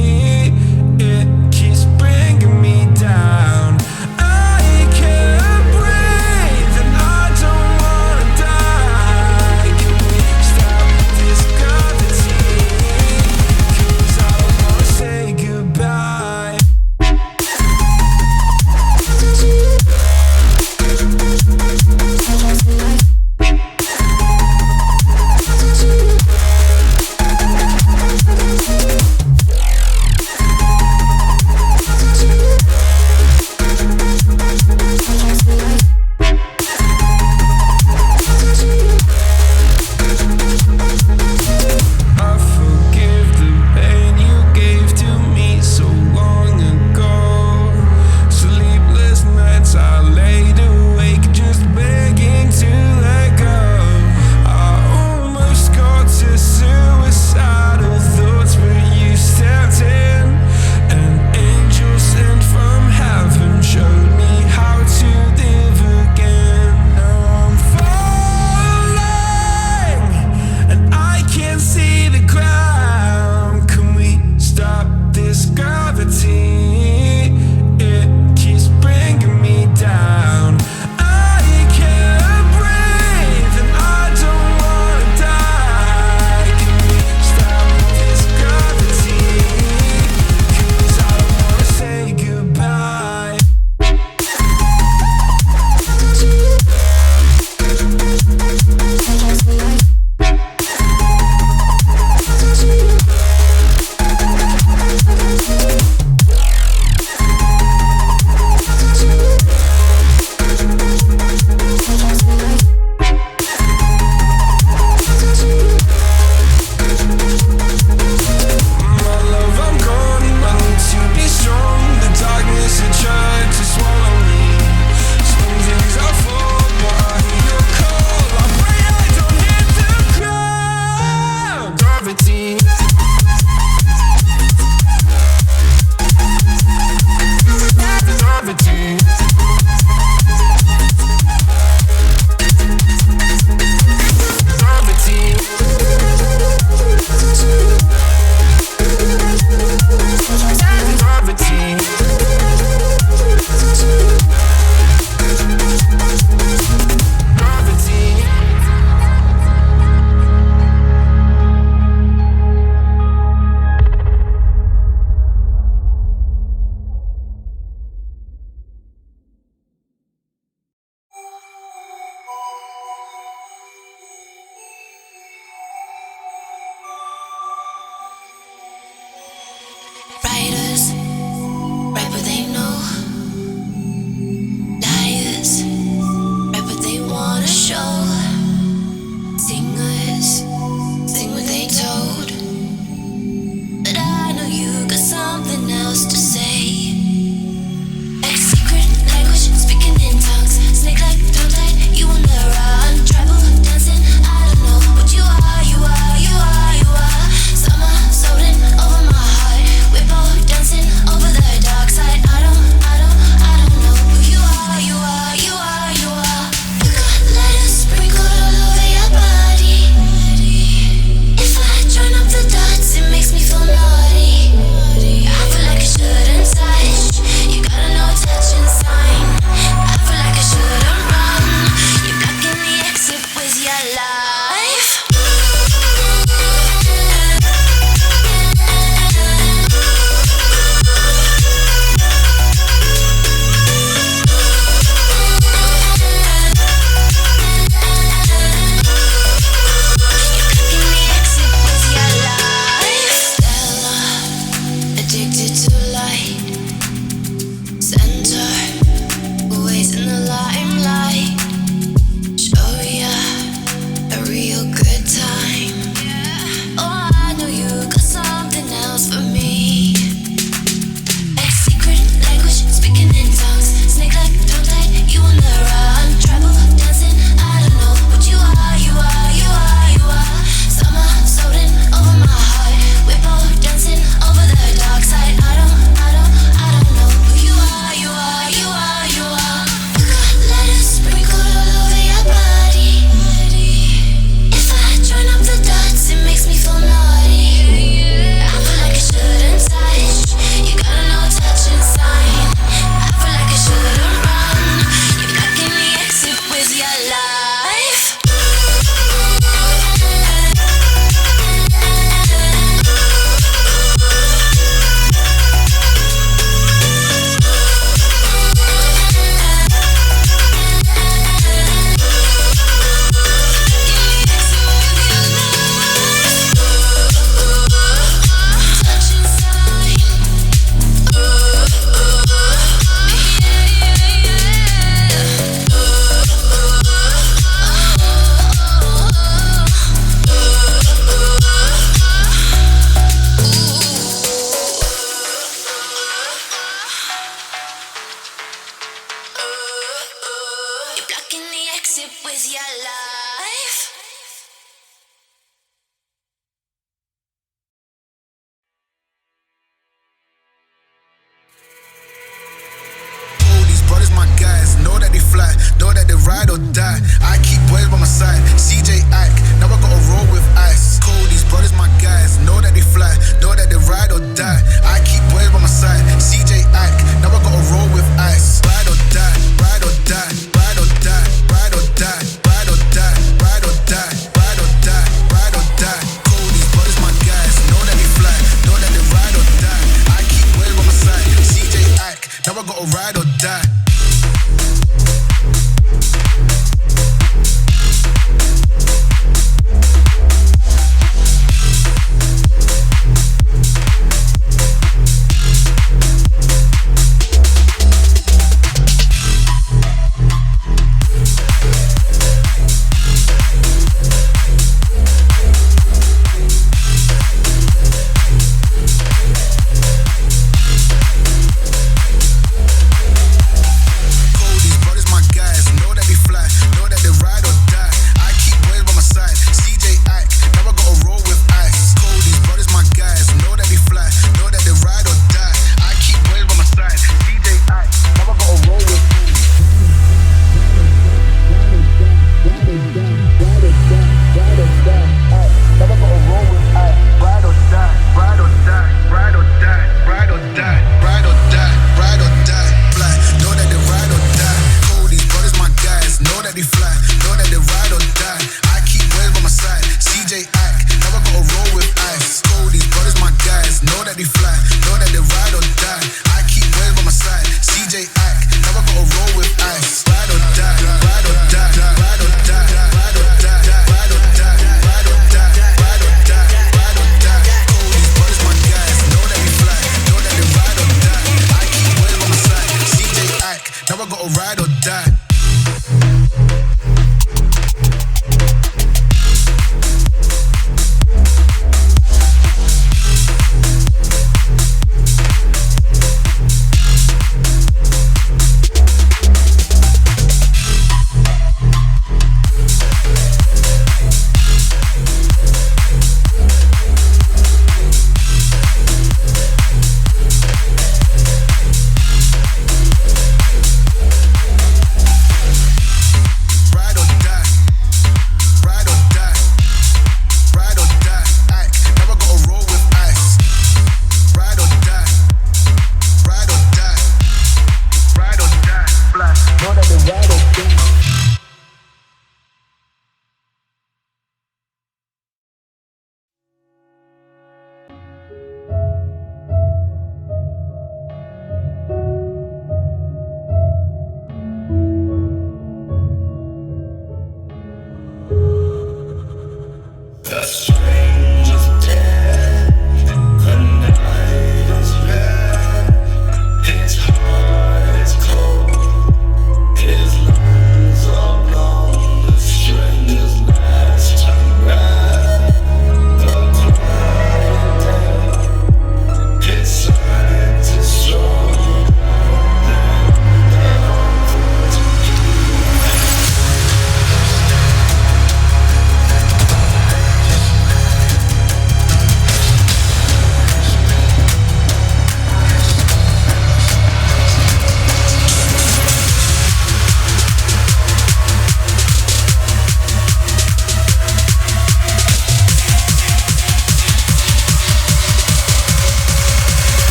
or die. I keep boys by my side. CJ Ike, now I gotta roll with ice. Cody's brothers, my guys, know that they fly, know that they ride or die. I keep boys by my side. CJ Ike, now I gotta roll with ice. Ride or die, ride or die, ride or die, ride or die, ride or die, ride or die, ride or die, ride or die. Cody's brothers, my guys, know that they fly, know that they ride or die. I keep boys by my side. CJ Ike, now I gotta ride or die.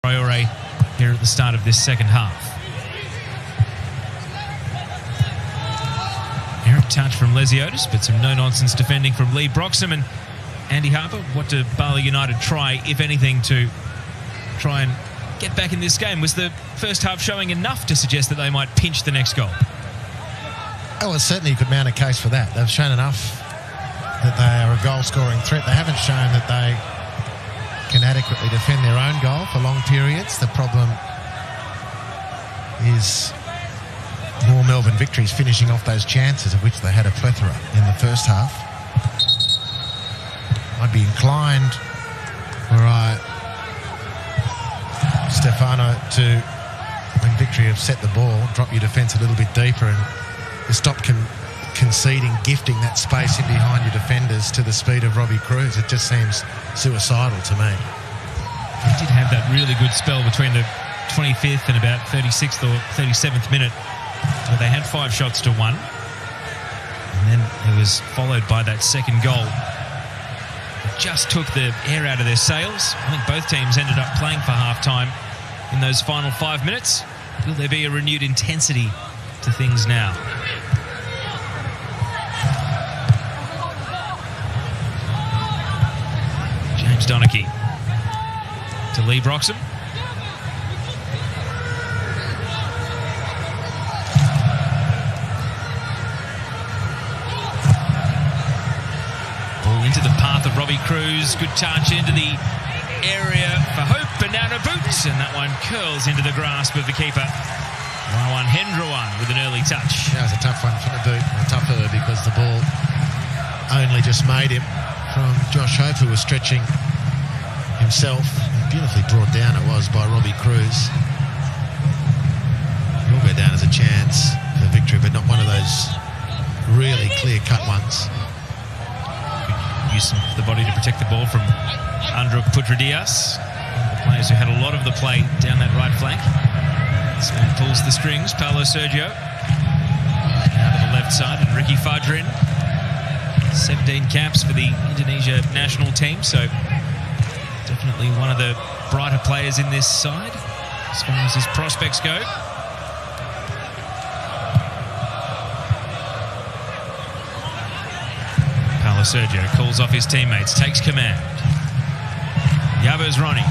Traore here at the start of this second half. Errant touch from Lesiotis, but some no-nonsense defending from Lee Broxham. And Andy Harper, what do Bali United try, if anything, to try and get back in this game? Was the first half showing enough to suggest that they might pinch the next goal? Oh, well, certainly you could mount a case for that. They've shown enough that they are a goal-scoring threat. They haven't shown that they can adequately defend their own goal for long periods. The problem is more Melbourne Victories finishing off those chances, of which they had a plethora in the first half. I'd be inclined, Stefano, to, when Victory have set the ball, drop your defence a little bit deeper and stop conceding, gifting that space in behind your defenders to the speed of Robbie Cruz. It just seems suicidal to me. He did have that really good spell between the 25th and about 36th or 37th minute where they had 5 shots to 1. And then it was followed by that second goal. It just took the air out of their sails. I think both teams ended up playing for half-time in those final 5 minutes. Will there be a renewed intensity to things now? James Donachie to Lee Broxham. Ball into the path of Robbie Cruz. Good touch into the area for Hope. Banana boot, and that one curls into the grasp of the keeper. Rawan Hendrawan with an early touch. That was a tough one for the boot, tougher because the ball only just made him from Josh Hope, who was stretching himself. Beautifully brought down it was by Robbie Cruz. He'll go down as a chance for victory, but not one of those really clear-cut ones. Good use of the body to protect the ball from Andrew Putredias, one of the players who had a lot of the play down that right flank. This man pulls the strings. Paulo Sergio out of the left side, and Ricky Fadrin, 17 caps for the Indonesia national team, so definitely one of the brighter players in this side as far as his prospects go. Paulo Sergio calls off his teammates, takes command. Yabers Ronnie.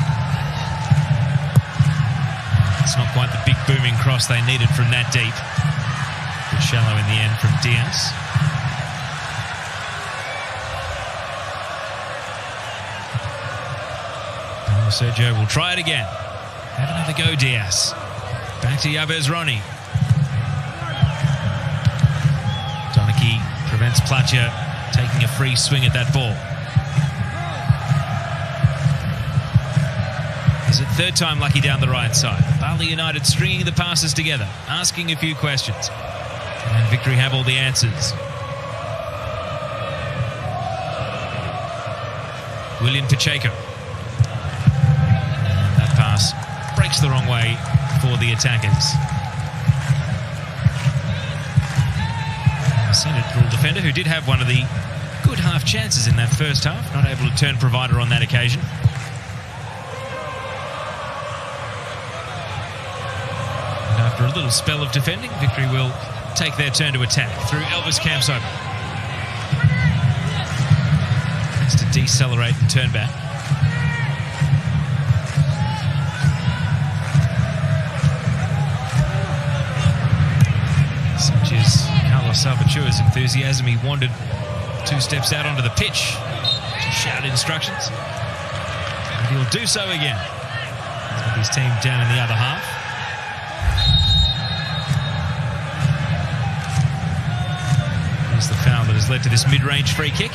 It's not quite the big booming cross they needed from that deep. Bit shallow in the end from Diaz. Sergio will try it again. Have another go, Diaz. Back to Yabez Ronnie. Donachie prevents Platja taking a free swing at that ball. Is it third time lucky down the right side? Bali United stringing the passes together, asking a few questions. And Victory have all the answers. William Pacheco. Pass breaks the wrong way for the attackers. A central defender who did have one of the good half chances in that first half, not able to turn provider on that occasion. And after a little spell of defending, Victory will take their turn to attack through Elvis Campsober. Has to decelerate and turn back. Such is Carlos Salvature's enthusiasm. He wandered 2 steps out onto the pitch to shout instructions. And he'll do so again. With his team down in the other half. Here's the foul that has led to this mid-range free kick.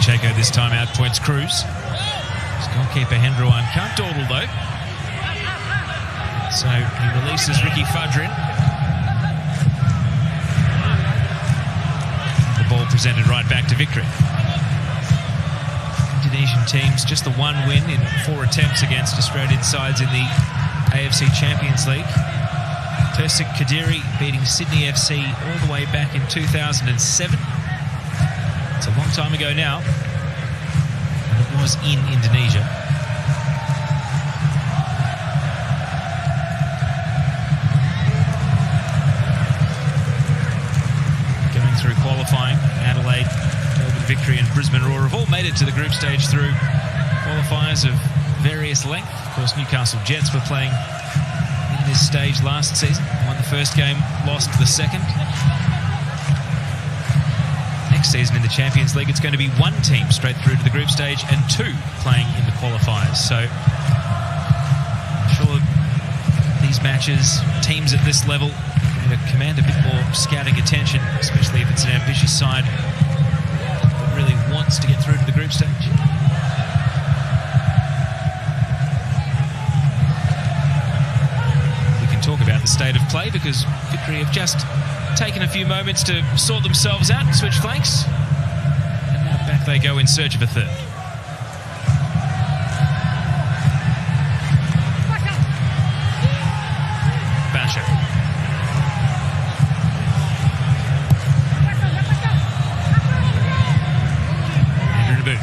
Pacheco this time out points Cruz. His goalkeeper Hendrouan can't dawdle though. So he releases Ricky Fudrin. The ball presented right back to Victory. Indonesian teams just the one win in 4 attempts against Australian sides in the AFC Champions League. Persik Kediri beating Sydney FC all the way back in 2007. It's a long time ago now, and it was in Indonesia. Going through qualifying, Adelaide, Melbourne Victory and Brisbane Roar have all made it to the group stage through qualifiers of various length. Of course, Newcastle Jets were playing in this stage last season. Won the first game, lost the second. Next season in the Champions League, it's going to be 1 team straight through to the group stage and 2 playing in the qualifiers. So I'm sure these matches, teams at this level, are going to command a bit more scouting attention, especially if it's an ambitious side that really wants to get through to the group stage. Talk about the state of play because Victory have just taken a few moments to sort themselves out and switch flanks, and now back they go in search of a third. Basher. Andrew Nabu.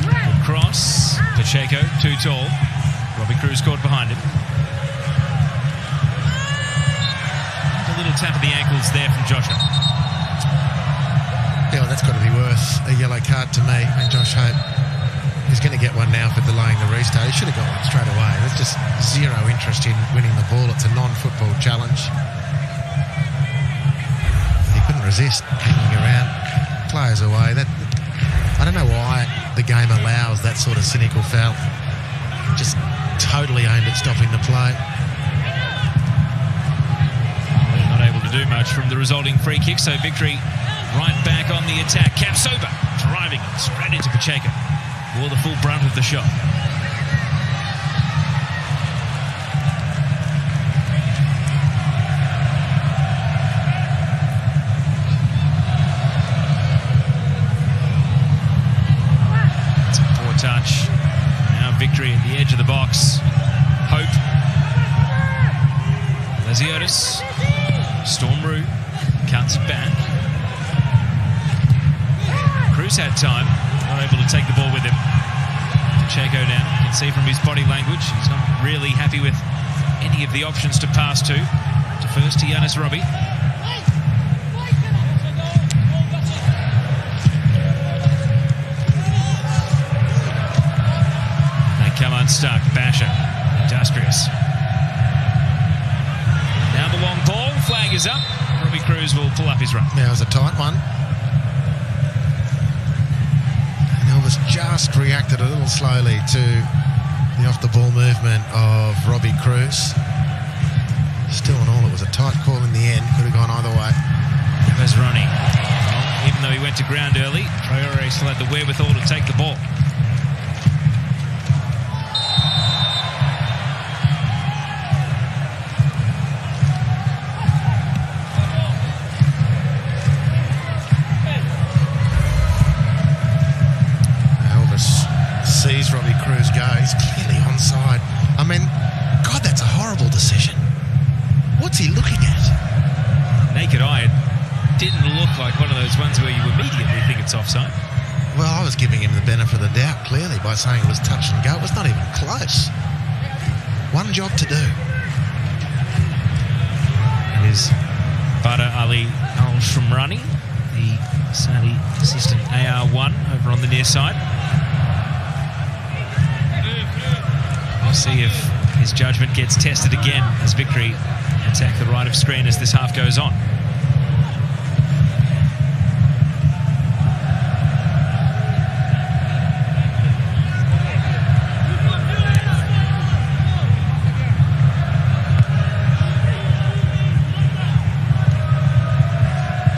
Good cross. Pacheco, too tall. Robbie Cruz caught behind him. A little tap of the ankles there from Joshua. Yeah, well, that's got to be worth a yellow card to me. And Josh Hope is going to get one now for delaying the restart. He should have got one straight away. There's just zero interest in winning the ball. It's a non-football challenge. He couldn't resist hanging around. Players away. I don't know why the game allows that sort of cynical foul. Just totally aimed at stopping the play. Not able to do much from the resulting free kick, so Victory right back on the attack. Capsoba driving it straight into Pacheco. Bore the full brunt of the shot. It's a poor touch. Now Victory at the edge of the box. Hope. Lesiotis. Stormroo cuts it back. Cruz had time. Not able to take the ball with him. Pacheco now. You can see from his body language he's not really happy with any of the options to pass to. Defers to Yanis Robbie. Come unstuck. Basher. Industrious. Now the long ball. Flag is up. Robbie Cruz will pull up his run. Now it was a tight one. And Elvis just reacted a little slowly to the off-the-ball movement of Robbie Cruz. Still and all, it was a tight call in the end. Could have gone either way. There's Ronnie. Well, even though he went to ground early, Traore still had the wherewithal to take the ball. Sees Robbie Cruz go. He's clearly onside. I mean, God, that's a horrible decision. What's he looking at? Naked eye, it didn't look like one of those ones where you immediately think it's offside. Well, I was giving him the benefit of the doubt, clearly, by saying it was touch and go. It was not even close. One job to do. It is Badr Ali Al-Shumrani, the Saudi assistant AR1 over on the near side. We'll see if his judgment gets tested again as Victory attack the right of screen as this half goes on.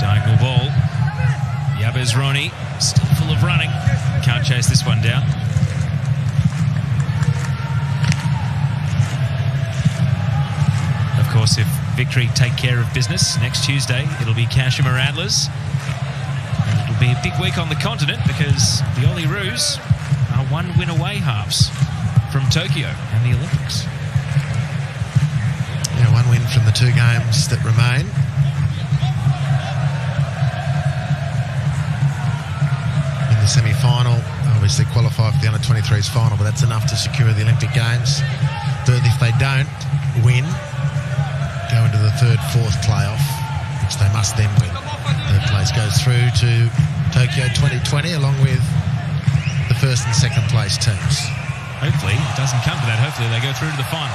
Diagonal ball. Bezroni, still full of running. Can't chase this one down. Of course, if Victory take care of business next Tuesday, it'll be Kashima Rattlers. And it'll be a big week on the continent because the Olyroos are 1 win away halves from Tokyo and the Olympics. Yeah, 1 win from the 2 games that remain. In the semi-final, obviously qualify for the under-23s final, but that's enough to secure the Olympic Games. But if they don't win, go into the 3rd, 4th playoff, which they must then win. 3rd place goes through to Tokyo 2020 along with the 1st and 2nd place teams. Hopefully it doesn't come to that. Hopefully they go through to the final.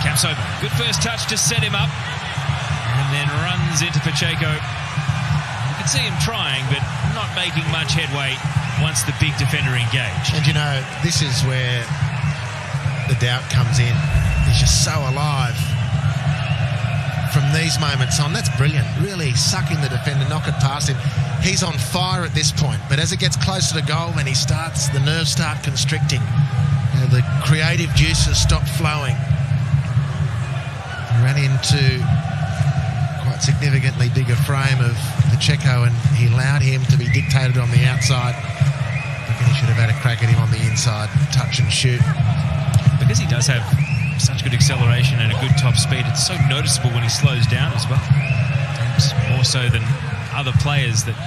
Capsoba, good first touch to set him up, and then runs into Pacheco. You can see him trying, but not making much headway once the big defender engaged. And you know, this is where the doubt comes in. He's just so alive. From these moments on, that's brilliant. Really sucking the defender, knock it past him. He's on fire at this point, but as it gets closer to goal, then the nerves start constricting. You know, the creative juices stop flowing. He ran into quite significantly bigger frame of Pacheco, and he allowed him to be dictated on the outside. I think he should have had a crack at him on the inside, touch and shoot. Because he does have such good acceleration and a good top speed, it's so noticeable when he slows down as well. It's more so than other players that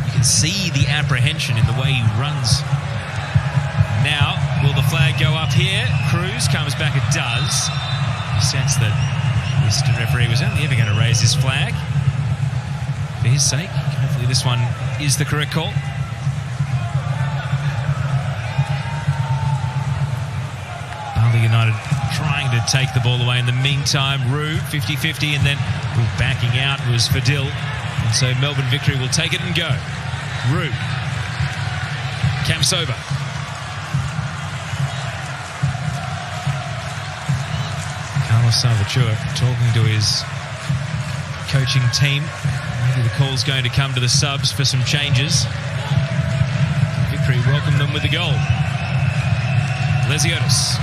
you can see the apprehension in the way he runs. Now, will the flag go up here? Cruz comes back, it does. You sense that the assistant referee was only ever going to raise his flag. For his sake, hopefully this one is the correct call. Bali United trying to take the ball away in the meantime. Rue, 50-50, and then backing out was Fadil. And so Melbourne Victory will take it and go. Rue. Kamsoba. Carlos Salvatore talking to his coaching team. Maybe the call's going to come to the subs for some changes. Victory welcomed them with the goal. Lesiotis.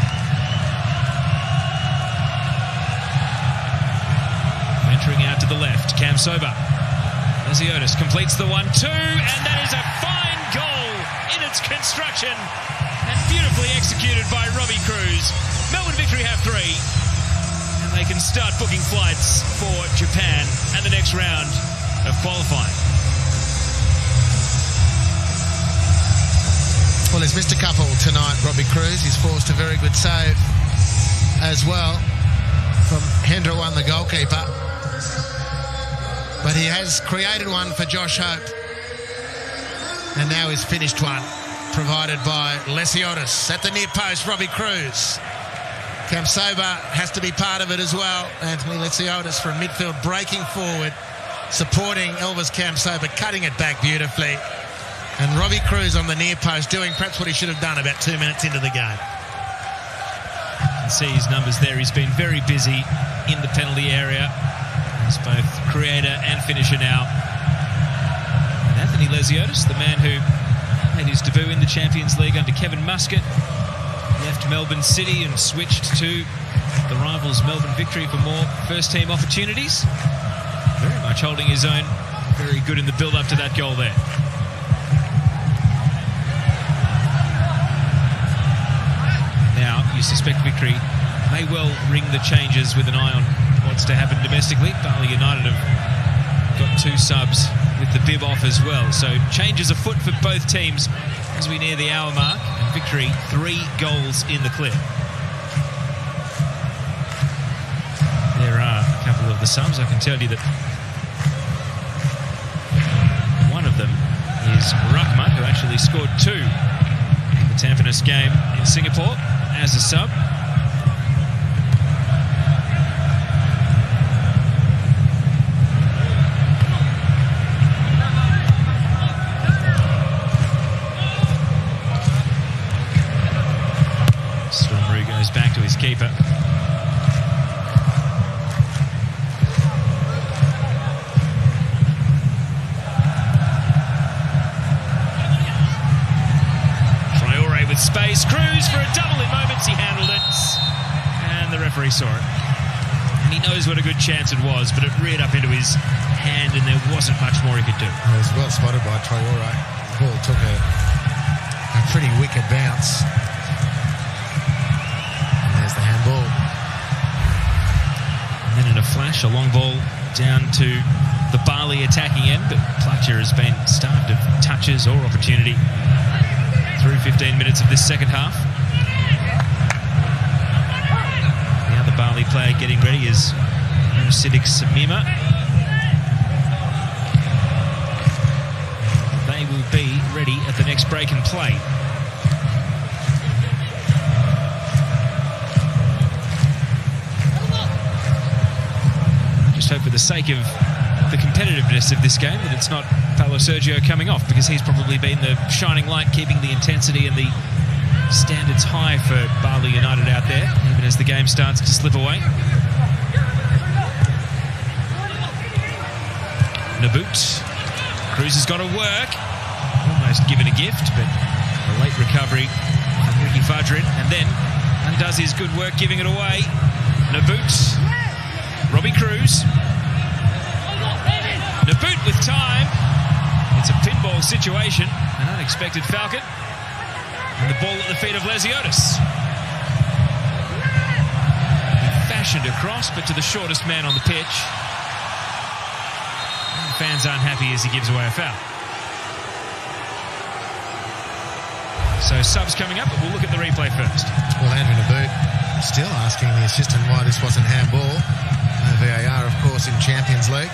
Venturing out to the left, Kamsoba. Lesiotis completes the 1-2, and that is a fine goal in its construction and beautifully executed by Robbie Cruz. Melbourne Victory have 3, and they can start booking flights for Japan and the next round of qualifying. Well, he's missed a couple tonight, Robbie Cruz. He's forced a very good save as well from Hendra One, the goalkeeper. But he has created one for Josh Hope. And now he's finished one, provided by Lesiotis at the near post, Robbie Cruz. Kamsoba has to be part of it as well. Anthony Lesiotis from midfield breaking forward, supporting Elvis Kamsoba, cutting it back beautifully. And Robbie Cruz on the near post doing perhaps what he should have done about 2 minutes into the game. You can see his numbers there. He's been very busy in the penalty area. He's both creator and finisher now. And Anthony Lesiotis, the man who made his debut in the Champions League under Kevin Muscat, left Melbourne City and switched to the rivals Melbourne Victory for more first-team opportunities. Very much holding his own. Very good in the build-up to that goal there. Now, you suspect Victory may well ring the changes with an eye on what's to happen domestically. Bali United have got 2 subs with the bib off as well. So changes afoot for both teams as we near the hour mark. And Victory 3 goals in the clear. There are a couple of the subs. I can tell you that one of them is Ruckman, who actually scored 2 in the Tampines game in Singapore as a sub. Stormroo goes back to his keeper. a double in moments. He handled it, and the referee saw it. And he knows what a good chance it was, but it reared up into his hand, and there wasn't much more he could do. It was well spotted by Traore. The ball took a pretty wicked bounce. And there's the handball. And then in a flash, a long ball down to the Bali attacking end, but Pletcher has been starved of touches or opportunity through 15 minutes of this second half. The other Bali player getting ready is Siddiq Samima. They will be ready at the next break and play. Just hope for the sake of the competitiveness of this game that it's not Paulo Sergio coming off, because he's probably been the shining light, keeping the intensity and the standards high for Bali United out there, even as the game starts to slip away. Naboot. Cruz has got to work. Almost given a gift, but a late recovery from Ricky Fadrin, and then undoes his good work giving it away. Naboot. Robbie Cruz. Naboot with time. It's a pinball situation, an unexpected falcon, and the ball at the feet of Lesiotis. Fashioned across, but to the shortest man on the pitch. And the fans aren't happy as he gives away a foul. So subs coming up, but we'll look at the replay first. Well, Andrew Naboot still asking the assistant why this wasn't handball. No VAR, of course, in Champions League.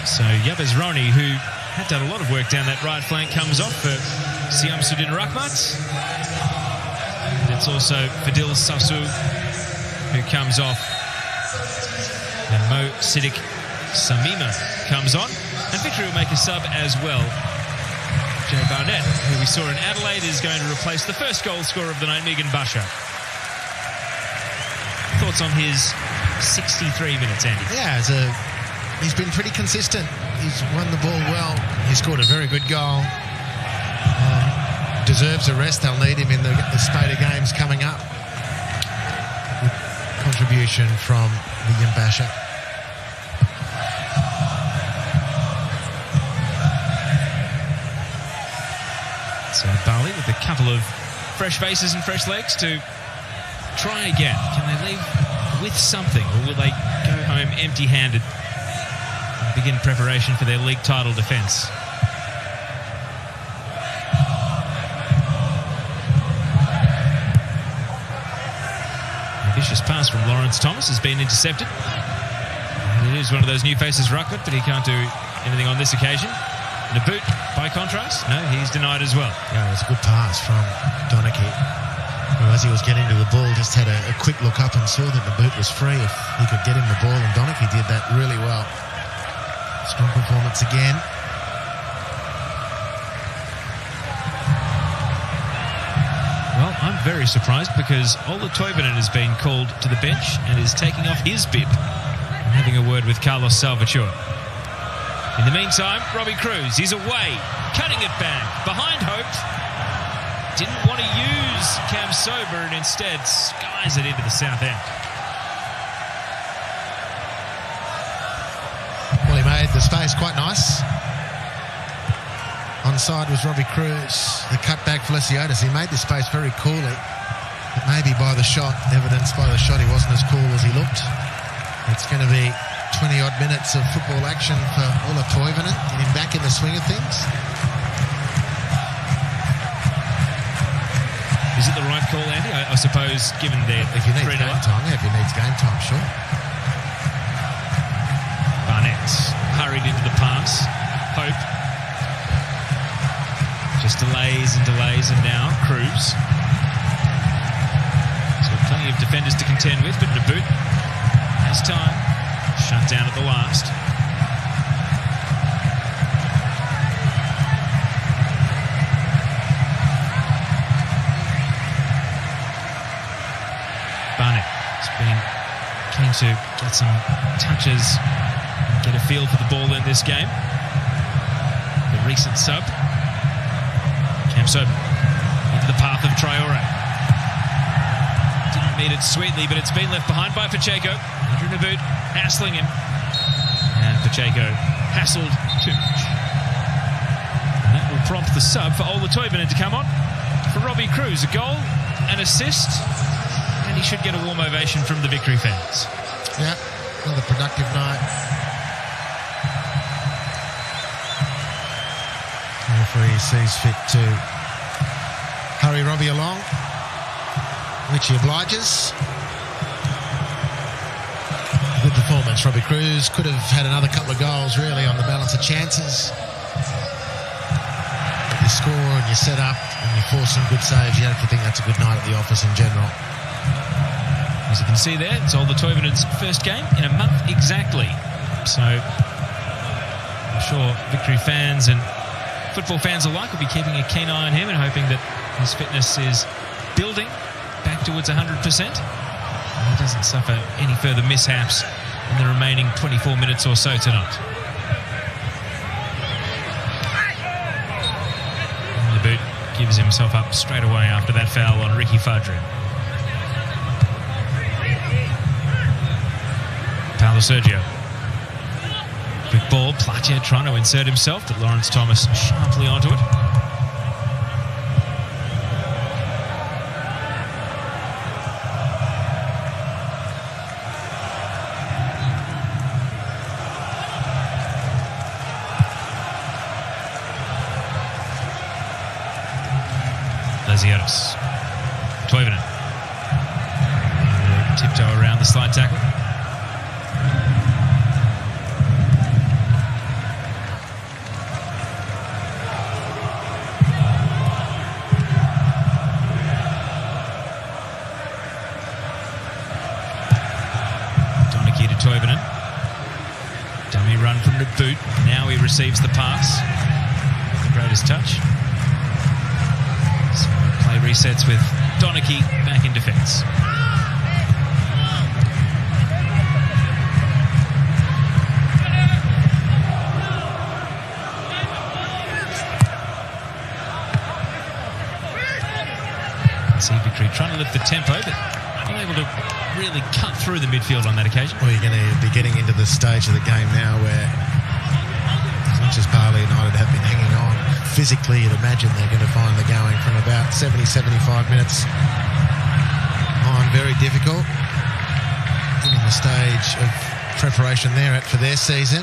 So Yabez Roni, who had done a lot of work down that right flank, comes off for Siamsuddin Rahmat. And it's also Fadil Sassu who comes off. And Mo Siddiq Samima comes on. And Victory will make a sub as well. Jay Barnett, who we saw in Adelaide, is going to replace the first goal scorer of the night, Megan Basha. Thoughts on his 63 minutes, Andy? Yeah, he's been pretty consistent. He's won the ball well. He scored a very good goal. Deserves a rest. They'll need him in the spate of games coming up. Good contribution from Megan Basha. So Bali with a couple of fresh faces and fresh legs to try again. Can they leave with something, or will they go home empty-handed and begin preparation for their league title defence? A vicious pass from Lawrence Thomas has been intercepted. And it is one of those new faces, Ruckman, but he can't do anything on this occasion. Naboot, by contrast, no, he's denied as well. Yeah, it was a good pass from Donachie, who, as he was getting to the ball, just had a quick look up and saw that Naboot was free if he could get him the ball, and Donachie did that really well. Strong performance again. Well, I'm very surprised because Ola Toivonen has been called to the bench and is taking off his bib and having a word with Carlos Salvatore. In the meantime, Robbie Cruz, he's away, cutting it back, behind Hope. Didn't want to use Cam Sober and instead skies it into the south end. Well, he made the space quite nice. Onside was Robbie Cruz. The cut back for Lesiotis. He made the space very coolly. But maybe by the shot, evidenced by the shot, he wasn't as cool as he looked. It's going to be 20-odd minutes of football action for Ola Toivonen, getting back in the swing of things. Is it the right call, Andy? I suppose, given the if you need game time, if he needs game time, sure. Barnett hurried into the pass. Hope just delays and delays, and now Cruz. So plenty of defenders to contend with, but Naboot has time. Shut down at the last. Barnett has been keen to get some touches and get a feel for the ball in this game. The recent sub. Cam Soap into the path of Traore. Didn't meet it sweetly, but it's been left behind by Pacheco. Andrew Naboot hassling him. And Pacheco hassled too much. And that will prompt the sub for Ola Toivonen to come on. For Robbie Cruz, a goal, an assist, and he should get a warm ovation from the Victory fans. Yeah, another productive night. The referee sees fit to hurry Robbie along, which he obliges. Good performance. Robbie Cruz could have had another couple of goals really on the balance of chances. But you score and you set up and you force some good saves. You have to think that's a good night at the office in general. As you can see there, it's Ola Toivonen's first game in a month exactly. So I'm sure Victory fans and football fans alike will be keeping a keen eye on him and hoping that his fitness is building back towards 100%. And he doesn't suffer any further mishaps in the remaining 24 minutes or so tonight. And the boot gives himself up straight away after that foul on Ricky Fadria. Paulo Sergio. Big ball, Platia trying to insert himself, but Lawrence Thomas sharply onto it. Laziotis. Toivonen. Tiptoe around the slide tackle. Toivonen. Dummy run from the boot. Now he receives the pass. The greatest touch. So play resets with Donachie back in defence. See Victory trying to lift the tempo, but not able to really cut through the midfield on that occasion. Well, you're going to be getting into the stage of the game now where, as much as Bali United have been hanging on, physically you'd imagine they're going to find the going from about 70-75 minutes on. Very difficult, given the stage of preparation they're at for their season.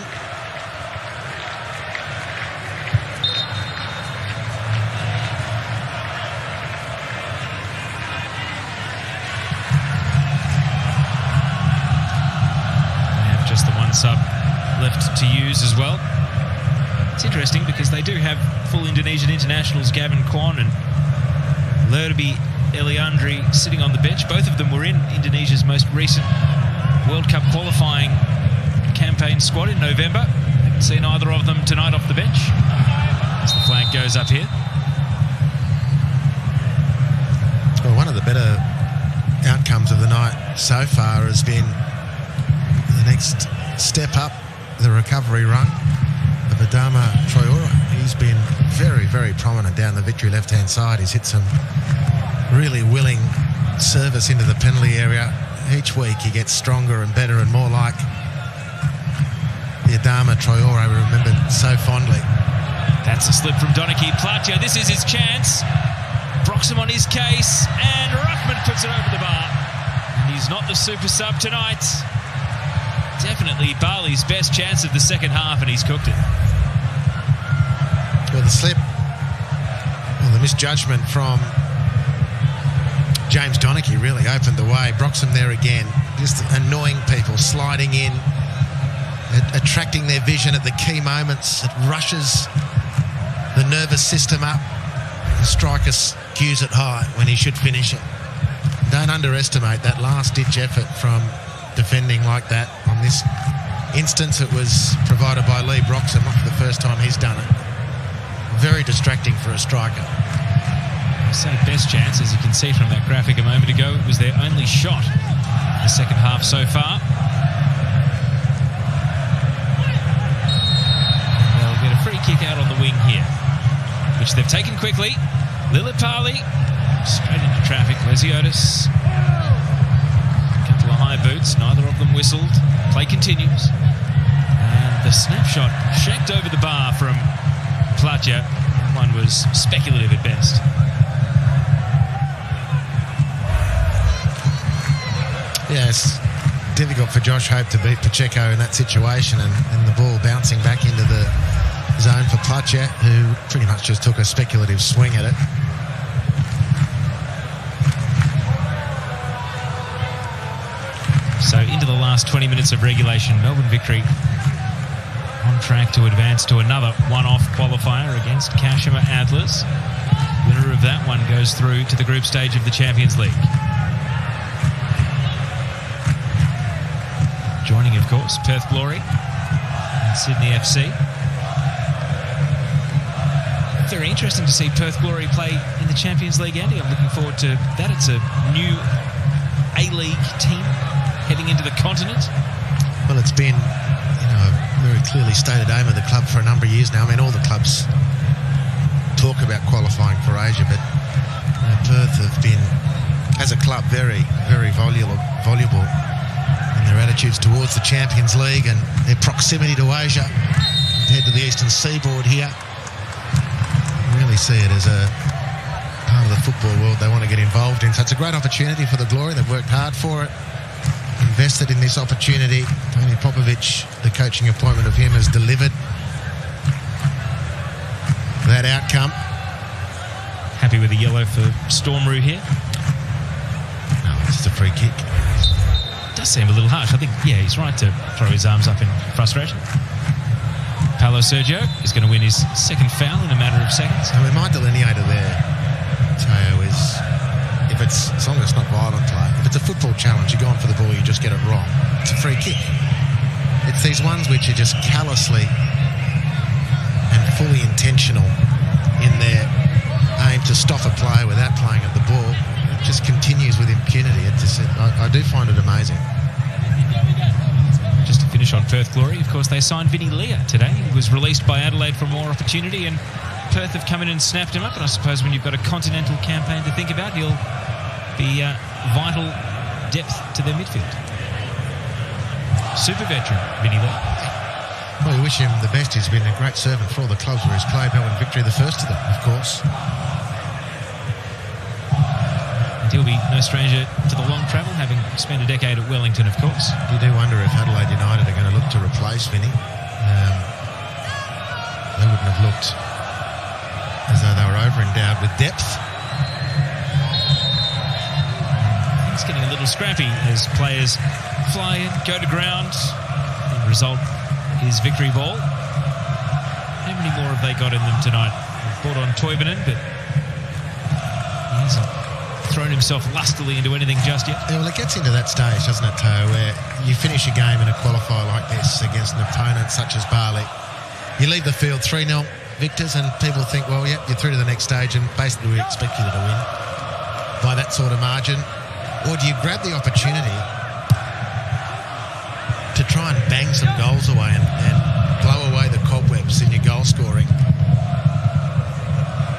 Just the one sub left to use as well. It's interesting because they do have full Indonesian internationals, Gavin Kwan and Lerby Eliandri, sitting on the bench. Both of them were in Indonesia's most recent World Cup qualifying campaign squad in November. Haven't seen either of them tonight off the bench as the flag goes up here. Well, one of the better outcomes of the night so far has been the next step up the recovery run of Adama Traore. He's been very, very prominent down the Victory left-hand side. He's hit some really willing service into the penalty area. Each week he gets stronger and better and more like the Adama Traore we remembered so fondly. That's a slip from Donachie. Platia, this is his chance. Broxham on his case, and Ruckman puts it over the bar. And he's not the super sub tonight. Definitely Bali's best chance of the second half, and he's cooked it. Well, the slip, well, the misjudgment from James Donachie really opened the way. Broxham there again, just annoying people, sliding in, attracting their vision at the key moments. It rushes the nervous system up. The striker cues it high when he should finish it. Don't underestimate that last-ditch effort from defending like that. On this instance, it was provided by Lee Broxham, not for the first time he's done it. Very distracting for a striker. I say best chance, as you can see from that graphic a moment ago. It was their only shot in the second half so far. which they've taken quickly. Lillipali straight into traffic. Lesiotis. A couple of high boots. Neither of them whistled. Play continues. And the snapshot shanked over the bar from Platja. One was speculative at best. Yeah, it's difficult for Josh Hope to beat Pacheco in that situation, and the ball bouncing back into the zone for Platja, who pretty much just took a speculative swing at it. So into the last 20 minutes of regulation, Melbourne Victory on track to advance to another one-off qualifier against Kashima Antlers. Winner of that one goes through to the group stage of the Champions League. Joining, of course, Perth Glory and Sydney FC. Very interesting to see Perth Glory play in the Champions League, Andy. I'm looking forward to that. It's a new A-League team heading into the continent. Well, it's been, a very clearly stated aim of the club for a number of years now. I mean, all the clubs talk about qualifying for Asia, but Perth have been, as a club, very, very voluble in their attitudes towards the Champions League and their proximity to Asia compared to the Eastern Seaboard here. I really see it as a part of the football world they want to get involved in. So it's a great opportunity for the Glory. They've worked hard for it, invested in this opportunity. Tony Popovic, the coaching appointment of him, has delivered that outcome. Happy with the yellow for Stormroot here? No, it's just a free kick. It does seem a little harsh. I think, he's right to throw his arms up in frustration. Paulo Sergio is going to win his second foul in a matter of seconds. And my delineator there, Teo, is as long as it's not violent play, if it's a football challenge, you're going for the ball, you just get it wrong, it's a free kick. It's these ones which are just callously and fully intentional in their aim to stop a player without playing at the ball. It just continues with impunity. I do find it amazing. Just to finish on Perth Glory, of course, they signed Vinny Leah today. He was released by Adelaide for more opportunity, and Perth have come in and snapped him up. And I suppose when you've got a continental campaign to think about, he'll be vital depth to their midfield. Super veteran, Vinny Leah. Well, we wish him the best. He's been a great servant for all the clubs where he's played. Melbourne Victory, the first of them, of course. And he'll be no stranger to the long travel, having spent a decade at Wellington, of course. You do wonder if Adelaide United are going to look to replace Vinny. They wouldn't have looked as though they were over-endowed with depth. It's getting a little scrappy as players fly in, go to ground. The result is victory ball. How many more have they got in them tonight? They've brought on Toivonen, but he hasn't thrown himself lustily into anything just yet. Yeah, well, it gets into that stage, doesn't it, Teo, where you finish a game in a qualifier like this against an opponent such as Bali. You leave the field 3-0 victors, and people think, well, yeah, you're through to the next stage, and basically we expect you to win by that sort of margin. Or do you grab the opportunity to try and bang some goals away and blow away the cobwebs in your goal scoring,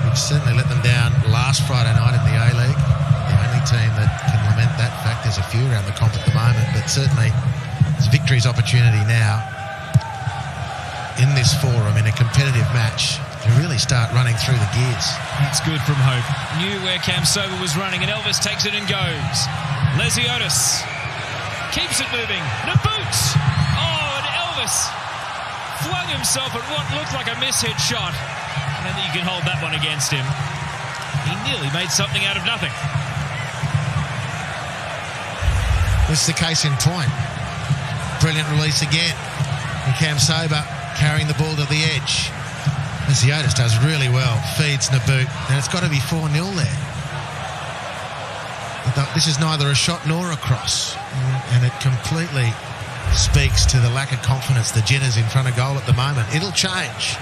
which certainly let them down last Friday night in the A-League. The only team that can lament that fact. There's a few around the comp at the moment, but certainly it's Victory's opportunity now in this forum, in a competitive match, to really start running through the gears. That's good from Hope. Knew where Cam Sober was running, and Elvis takes it and goes. Lesiotis keeps it moving. Naboot! Oh, and Elvis flung himself at what looked like a mishit shot. I don't think you can hold that one against him. He nearly made something out of nothing. This is the case in point. Brilliant release again. And Cam Sober carrying the ball to the edge. Lesiotis does really well. Feeds Naboot. And it's got to be 4-0 there. This is neither a shot nor a cross. And it completely speaks to the lack of confidence, the jitters in front of goal at the moment. It'll change.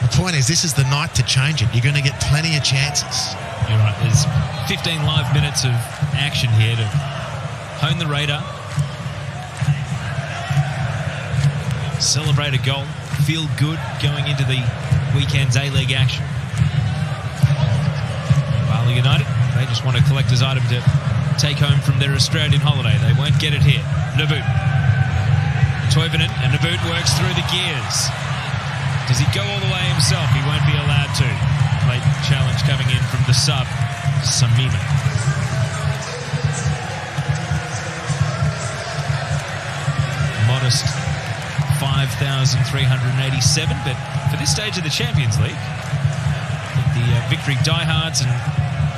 The point is, this is the night to change it. You're going to get plenty of chances. You're right. There's 15 live minutes of action here to hone the radar. Celebrate a goal. Feel good going into the weekend's A-League action. Bali United, they just want a collector's item to take home from their Australian holiday. They won't get it here. Naboot. Toivonen, and Naboot works through the gears. Does he go all the way himself? He won't be allowed to. Late challenge coming in from the sub, Samima. Modest 5,387, but for this stage of the Champions League, the Victory diehards and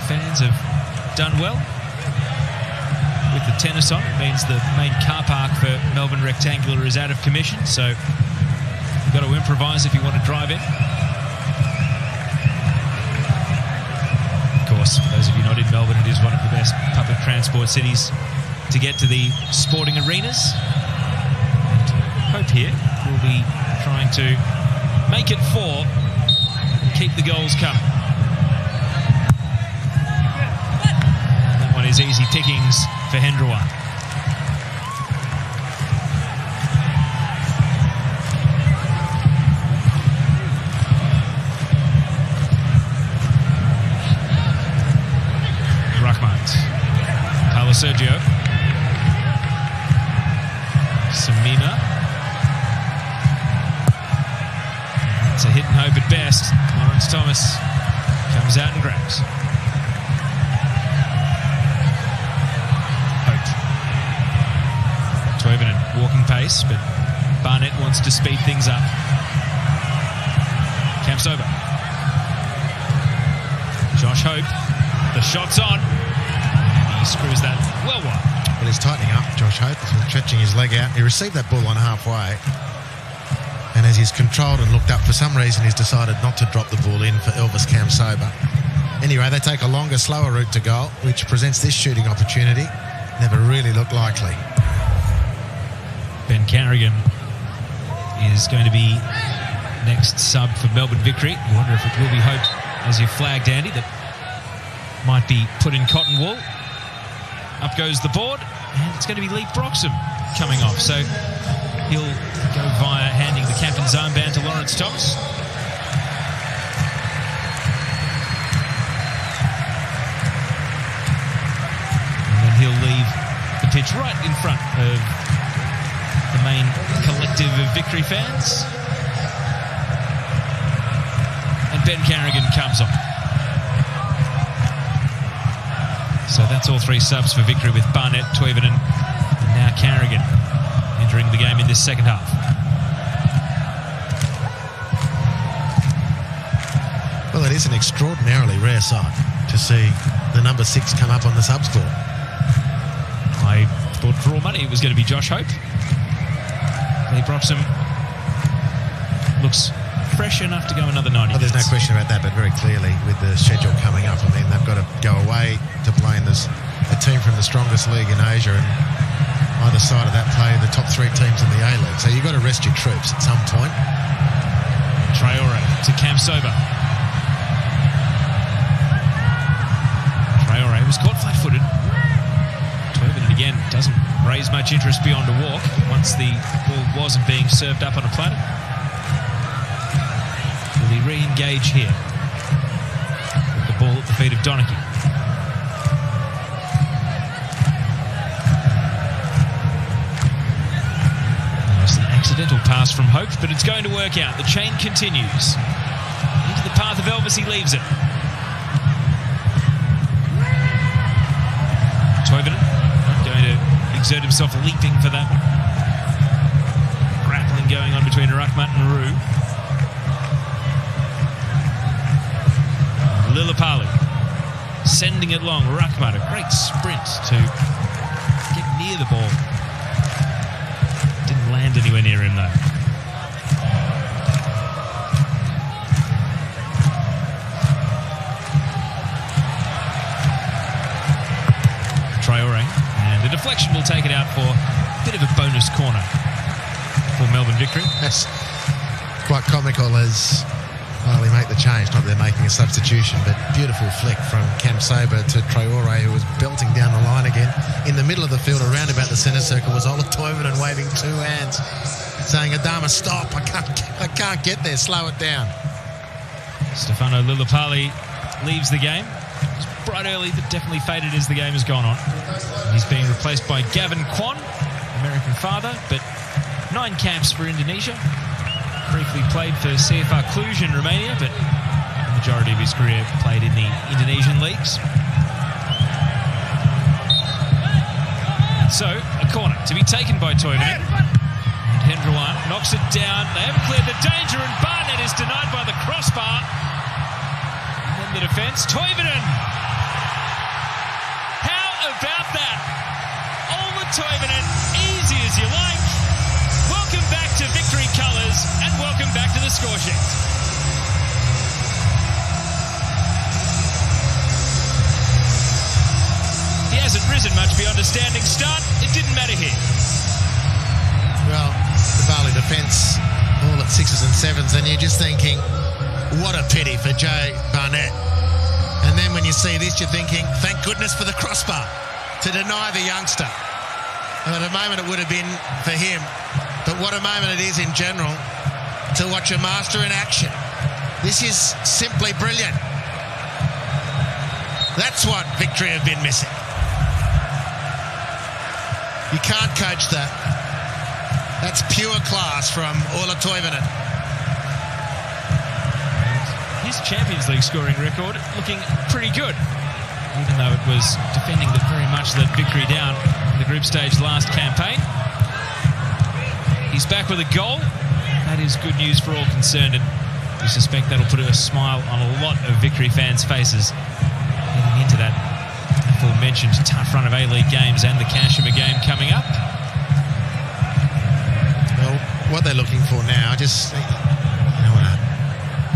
fans have done well. With the tennis on, it means the main car park for Melbourne Rectangular is out of commission, so you've got to improvise if you want to drive in. Of course, for those of you not in Melbourne, it is one of the best public transport cities to get to the sporting arenas. Hope here will be trying to make it 4 and keep the goals coming. That one is easy pickings for Hendrua. Rahmat. Paulo Sergio. Samima. It's a hit and hope at best. Lawrence Thomas comes out and grabs. Hope. Toivonen walking pace, but Barnett wants to speed things up. Camp's over. Josh Hope. The shot's on. He screws that well wide. Well, he's tightening up, Josh Hope. He's stretching his leg out. He received that ball on halfway. And as he's controlled and looked up, for some reason he's decided not to drop the ball in for Elvis Kamsoba. Anyway, they take a longer, slower route to goal, which presents this shooting opportunity. Never really looked likely. Ben Carrigan is going to be next sub for Melbourne Victory. You wonder if it will be Hope, as you flagged, Andy, that might be put in cotton wool. Up goes the board, and it's going to be Lee Broxham coming off. So he'll go via handing the captain's armband to Lawrence Thomas. And then he'll leave the pitch right in front of the main collective of Victory fans. And Ben Carrigan comes on. So that's all 3 subs for Victory, with Barnett, Toivonen, and now Carrigan entering the game in this second half. Well, it is an extraordinarily rare sight to see the number 6 come up on the sub score. I thought for all money it was going to be Josh Hope. Lee Broxham looks fresh enough to go another 90 Well, there's no question about that, but very clearly with the schedule coming up, I mean, they've got to go away to play in this, a team from the strongest league in Asia, and either side of that play the top 3 teams in the A-League. So you've got to rest your troops at some point. Traore to Kamsoba. Traore was caught flat-footed. Toivonen again doesn't raise much interest beyond a walk once the ball wasn't being served up on a platter. Will he re-engage here? With the ball at the feet of Donachie. Accidental pass from Hope, but it's going to work out. The chain continues. Into the path of Elvis, he leaves it. Toivonen going to exert himself leaping for that grappling going on between Rahmat and Rue. Lillipali sending it long. Rahmat, a great sprint to get near the ball. Didn't land anywhere near him though. Traore, and a deflection will take it out for a bit of a bonus corner for Melbourne Victory. That's quite comical as Bali make the change. Not that they're making a substitution, but beautiful flick from Kamsoba to Traore, who was belting down the line again. In the middle of the field, around about the centre circle, was Ola Toivonen waving 2 hands, saying, Adama, stop, I can't get there, slow it down. Stefano Lillipali leaves the game. It was bright early, but definitely faded as the game has gone on. He's being replaced by Gavin Kwan, American father, but 9 camps for Indonesia. Briefly played for CFR Cluj in Romania, but the majority of his career played in the Indonesian leagues. So, a corner to be taken by Toivonen. And Hendrwan knocks it down. They haven't cleared the danger, and Barnett is denied by the crossbar. And then the defence. Toivonen! How about that? Olma Toivonen, easy as you like. Welcome back to victory colours, and welcome back to the score sheet. He hasn't risen much beyond a standing start. It didn't matter here. Well, the Bali defence, all at 6s and 7s, and you're just thinking, what a pity for Jay Barnett. And then when you see this, you're thinking, thank goodness for the crossbar to deny the youngster. And at a moment it would have been for him, but what a moment it is in general to watch a master in action. This is simply brilliant. That's what victory have been missing. You can't coach that. That's pure class from Orla Toivonen. His Champions League scoring record looking pretty good, even though it was defending the very much let victory down in the group stage last campaign. He's back with a goal. That is good news for all concerned, and we suspect that'll put a smile on a lot of victory fans' faces heading into that aforementioned tough run of A-League games and the Kashima game coming up. Well, what they're looking for now, just, I don't want to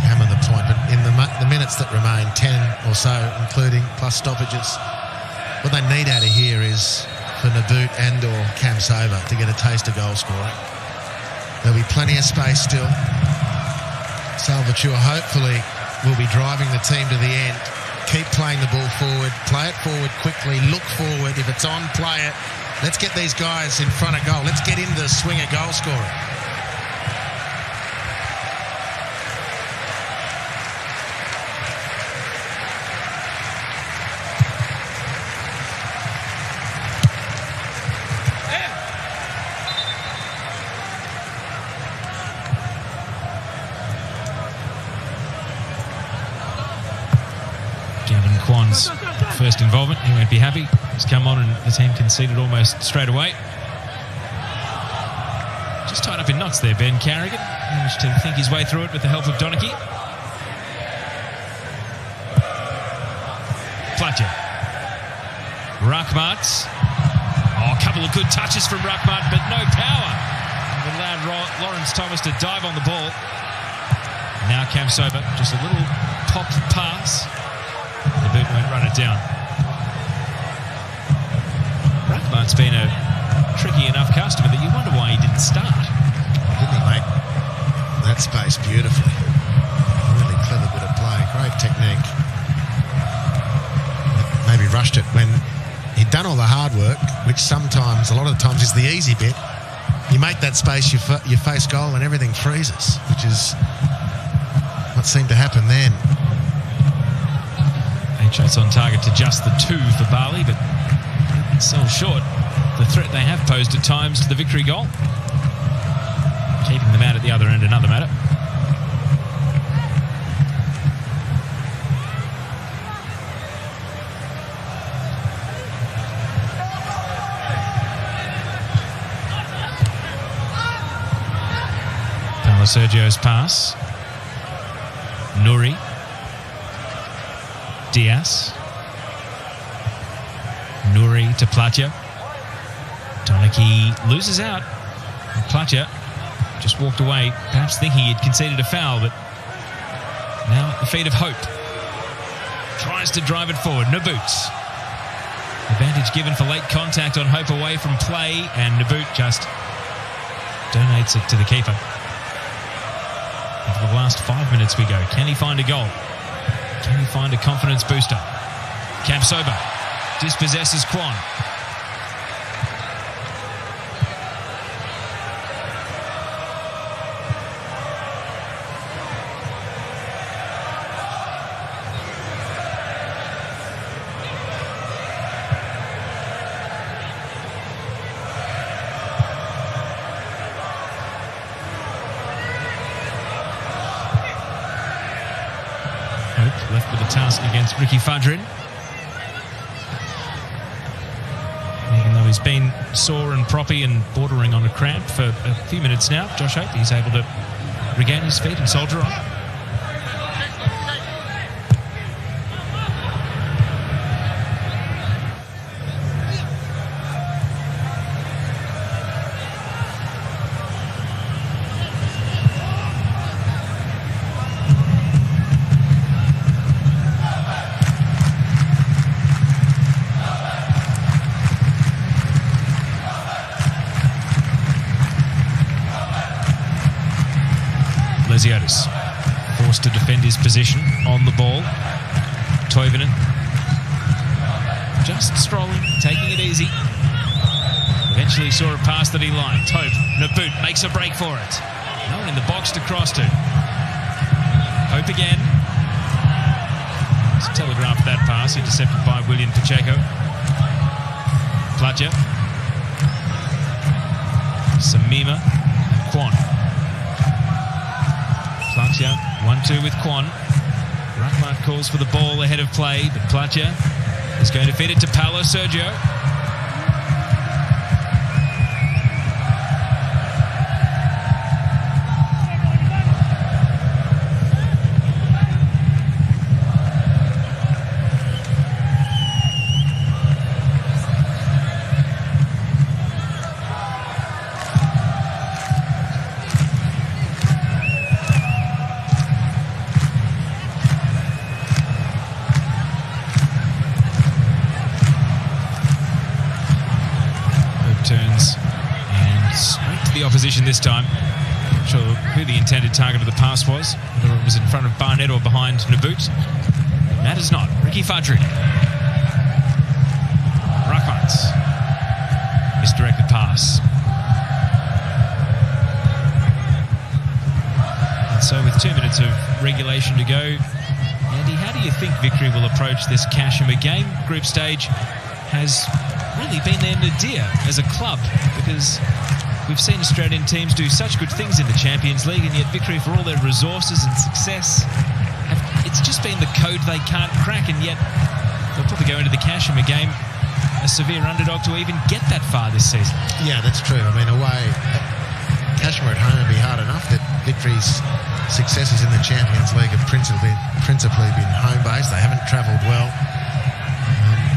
hammer the point, but in the minutes that remain, 10 or so, including plus stoppages, what they need out of here is for Naboot and or Cam Sober to get a taste of goal scoring. There'll be plenty of space still. Salvatore hopefully will be driving the team to the end. Keep playing the ball forward, play it forward quickly, look forward. If it's on, play it. Let's get these guys in front of goal. Let's get into the swing of goal scoring. Kwan's first involvement, he won't be happy. He's come on and the team conceded almost straight away. Just tied up in knots there, Ben Carrigan. Managed to think his way through it with the help of Donachie. Fletcher. Ruckmart. Oh, a couple of good touches from Ruckmart, but no power. It allowed Lawrence Thomas to dive on the ball. Now Cam Sober, just a little pop pass. The boot won't run it down. Ruckmart's been a tricky enough customer that you wonder why he didn't start. Didn't he make that space beautifully? Really clever bit of play, great technique. Maybe rushed it when he'd done all the hard work, which sometimes, a lot of the times, is the easy bit. You make that space, you face goal, and everything freezes, which is what seemed to happen then. 8 shots on target to just the 2 for Bali, but so short the threat they have posed at times to the victory goal. Keeping them out at the other end, another matter. Paulo Sergio's pass. Nuri. Diaz. Nuri to Platja. Donachie loses out. Platja just walked away, perhaps thinking he'd conceded a foul, but now at the feet of Hope. Tries to drive it forward. Naboot. Advantage given for late contact on Hope away from play, and Naboot just donates it to the keeper. And for the last 5 minutes we go. Can he find a goal? Can he find a confidence booster? Cam Sober dispossesses Kwan. against Ricky Fudrin. Even though he's been sore and proppy and bordering on a cramp for a few minutes now, Josh Hope, he's able to regain his feet and soldier on. Lesiotis forced to defend his position on the ball. Toivonen just strolling, taking it easy. Eventually saw a pass that he liked. Nabbout makes a break for it. No one in the box to cross to. Hope again. Just telegraphed that pass, intercepted by William Pacheco. Platja. Samima and Kwon. Platja, 1-2 with Kwon. Ruckmart calls for the ball ahead of play, but Platja is going to feed it to Paulo Sergio. Opposition this time. Not sure who the intended target of the pass was, whether it was in front of Barnett or behind Nabbout. Matters not. Ricky Fudrin. Ruckmart. Misdirected pass. And so with 2 minutes of regulation to go, Andy, how do you think Victory will approach this Kashima game? Group stage has really been their nadir as a club, because we've seen Australian teams do such good things in the Champions League, and yet Victory, for all their resources and success, it's just been the code they can't crack, and yet they'll probably go into the Kashima game a severe underdog to even get that far this season. Yeah, that's true. I mean, away, Kashima at home would be hard enough. That Victory's successes in the Champions League have principally been home-based. They haven't travelled well.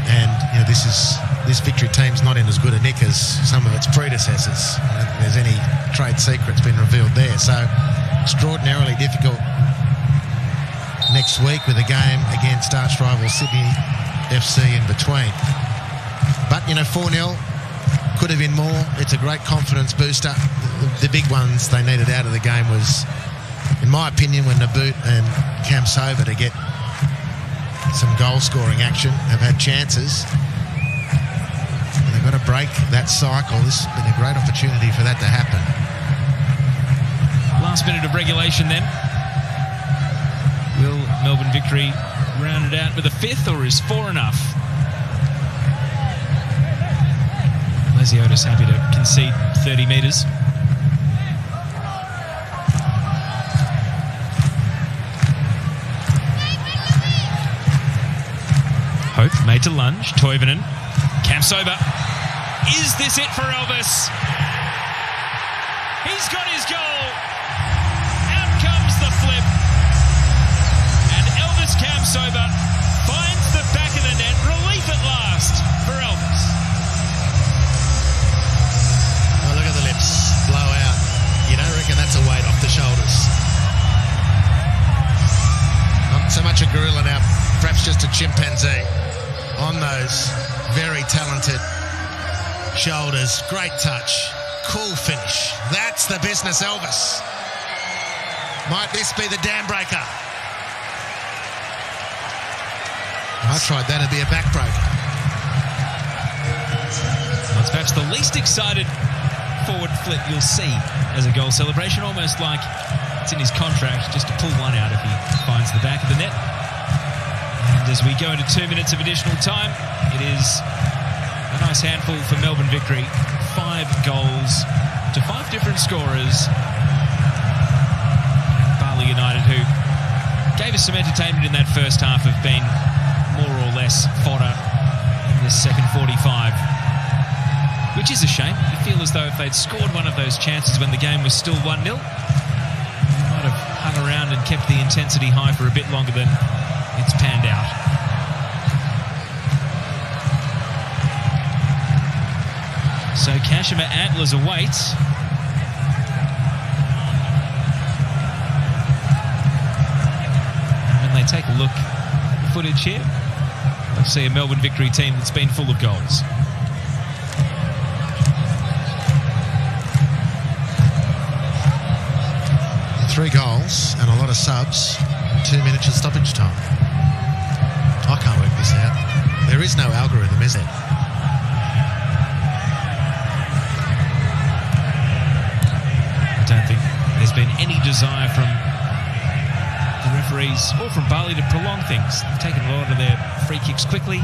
And you know, this Victory team's not in as good a nick as some of its predecessors. I don't think there's any trade secrets been revealed there. So extraordinarily difficult next week with a game against arch rival Sydney FC in between. But, you know, 4-0 could have been more. It's a great confidence booster. The big ones they needed out of the game was, in my opinion, when Nabbout and Kamsova to get some goal-scoring action, have had chances. And they've got to break that cycle. This has been a great opportunity for that to happen. Last minute of regulation then. Will Melbourne Victory round it out with a fifth, or is 4 enough? Lesiotis happy to concede 30 metres. Hope made to lunge. Toivonen. Kamsova. Is this it for Elvis? He's got his goal. Out comes the flip. And Elvis Kamsova finds the back of the net. Relief at last for Elvis. Oh, look at the lips blow out. You don't reckon that's a weight off the shoulders? Not so much a gorilla now, perhaps just a chimpanzee on those very talented shoulders. Great touch. Cool finish. That's the business, Elvis. Might this be the dam breaker? I tried that, it'd be a backbreaker. Well, it's perhaps the least excited forward flip you'll see as a goal celebration, almost like it's in his contract just to pull one out if he finds the back of the net. And as we go into 2 minutes of additional time, it is a nice handful for Melbourne Victory. 5 goals to 5 different scorers. Bali United, who gave us some entertainment in that first half, have been more or less fodder in this second 45, which is a shame. You feel as though if they'd scored one of those chances when the game was still 1-0, they might have hung around and kept the intensity high for a bit longer than it's panned out. So Kashima Antlers awaits. And when they take a look at the footage here, they'll see a Melbourne Victory team that's been full of goals. Three goals and a lot of subs, 2 minutes of stoppage time. I can't work this out. There is no algorithm, is there? I don't think there's been any desire from the referees or from Bali to prolong things. They've taken a lot of their free kicks quickly.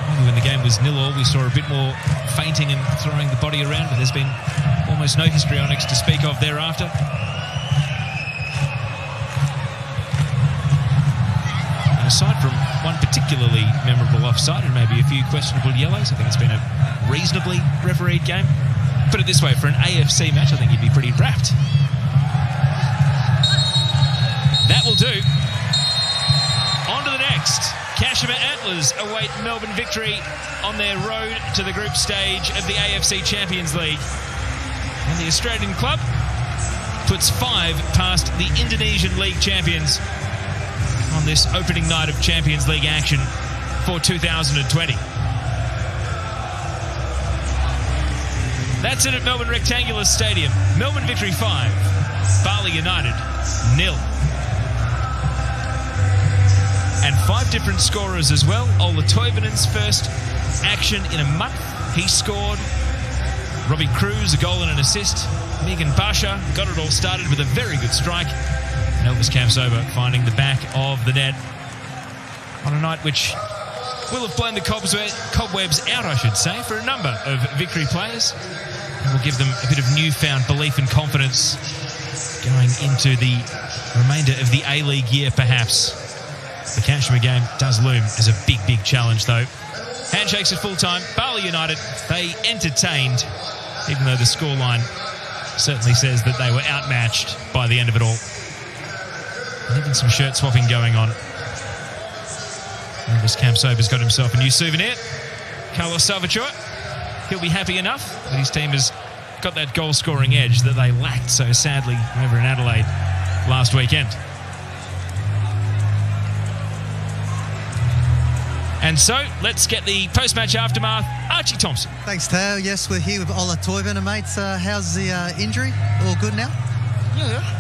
Maybe when the game was 0-0, we saw a bit more feinting and throwing the body around, but there's been almost no histrionics to speak of thereafter. And aside from one particularly memorable offside and maybe a few questionable yellows, I think it's been a reasonably refereed game. Put it this way, for an AFC match, I think you'd be pretty rapt. That will do. On to the next. Kashima Antlers await Melbourne Victory on their road to the group stage of the AFC Champions League. And the Australian club puts 5 past the Indonesian League champions on this opening night of Champions League action for 2020. That's it at Melbourne Rectangular Stadium. Melbourne Victory 5, Bali United 0. And 5 different scorers as well. Ola Toivonen's first action in a month. He scored. Robbie Cruz, a goal and an assist. Megan Basha got it all started with a very good strike. And Elvis Kamsoba finding the back of the net on a night which will have blown the cobwebs out, I should say, for a number of Victory players. And will give them a bit of newfound belief and confidence going into the remainder of the A-League year, perhaps. The Kashima game does loom as a big, big challenge, though. Handshakes at full time. Bali United, they entertained, even though the scoreline certainly says that they were outmatched by the end of it all. And even some shirt swapping going on. Elvis Kamsoba's got himself a new souvenir. Carlos Salvatore, he'll be happy enough that his team has got that goal-scoring edge that they lacked so sadly over in Adelaide last weekend. And so, let's get the post-match aftermath. Archie Thompson. Thanks, Tao. Yes, we're here with Ola Toivonen, mates. How's the injury? All good now? Yeah.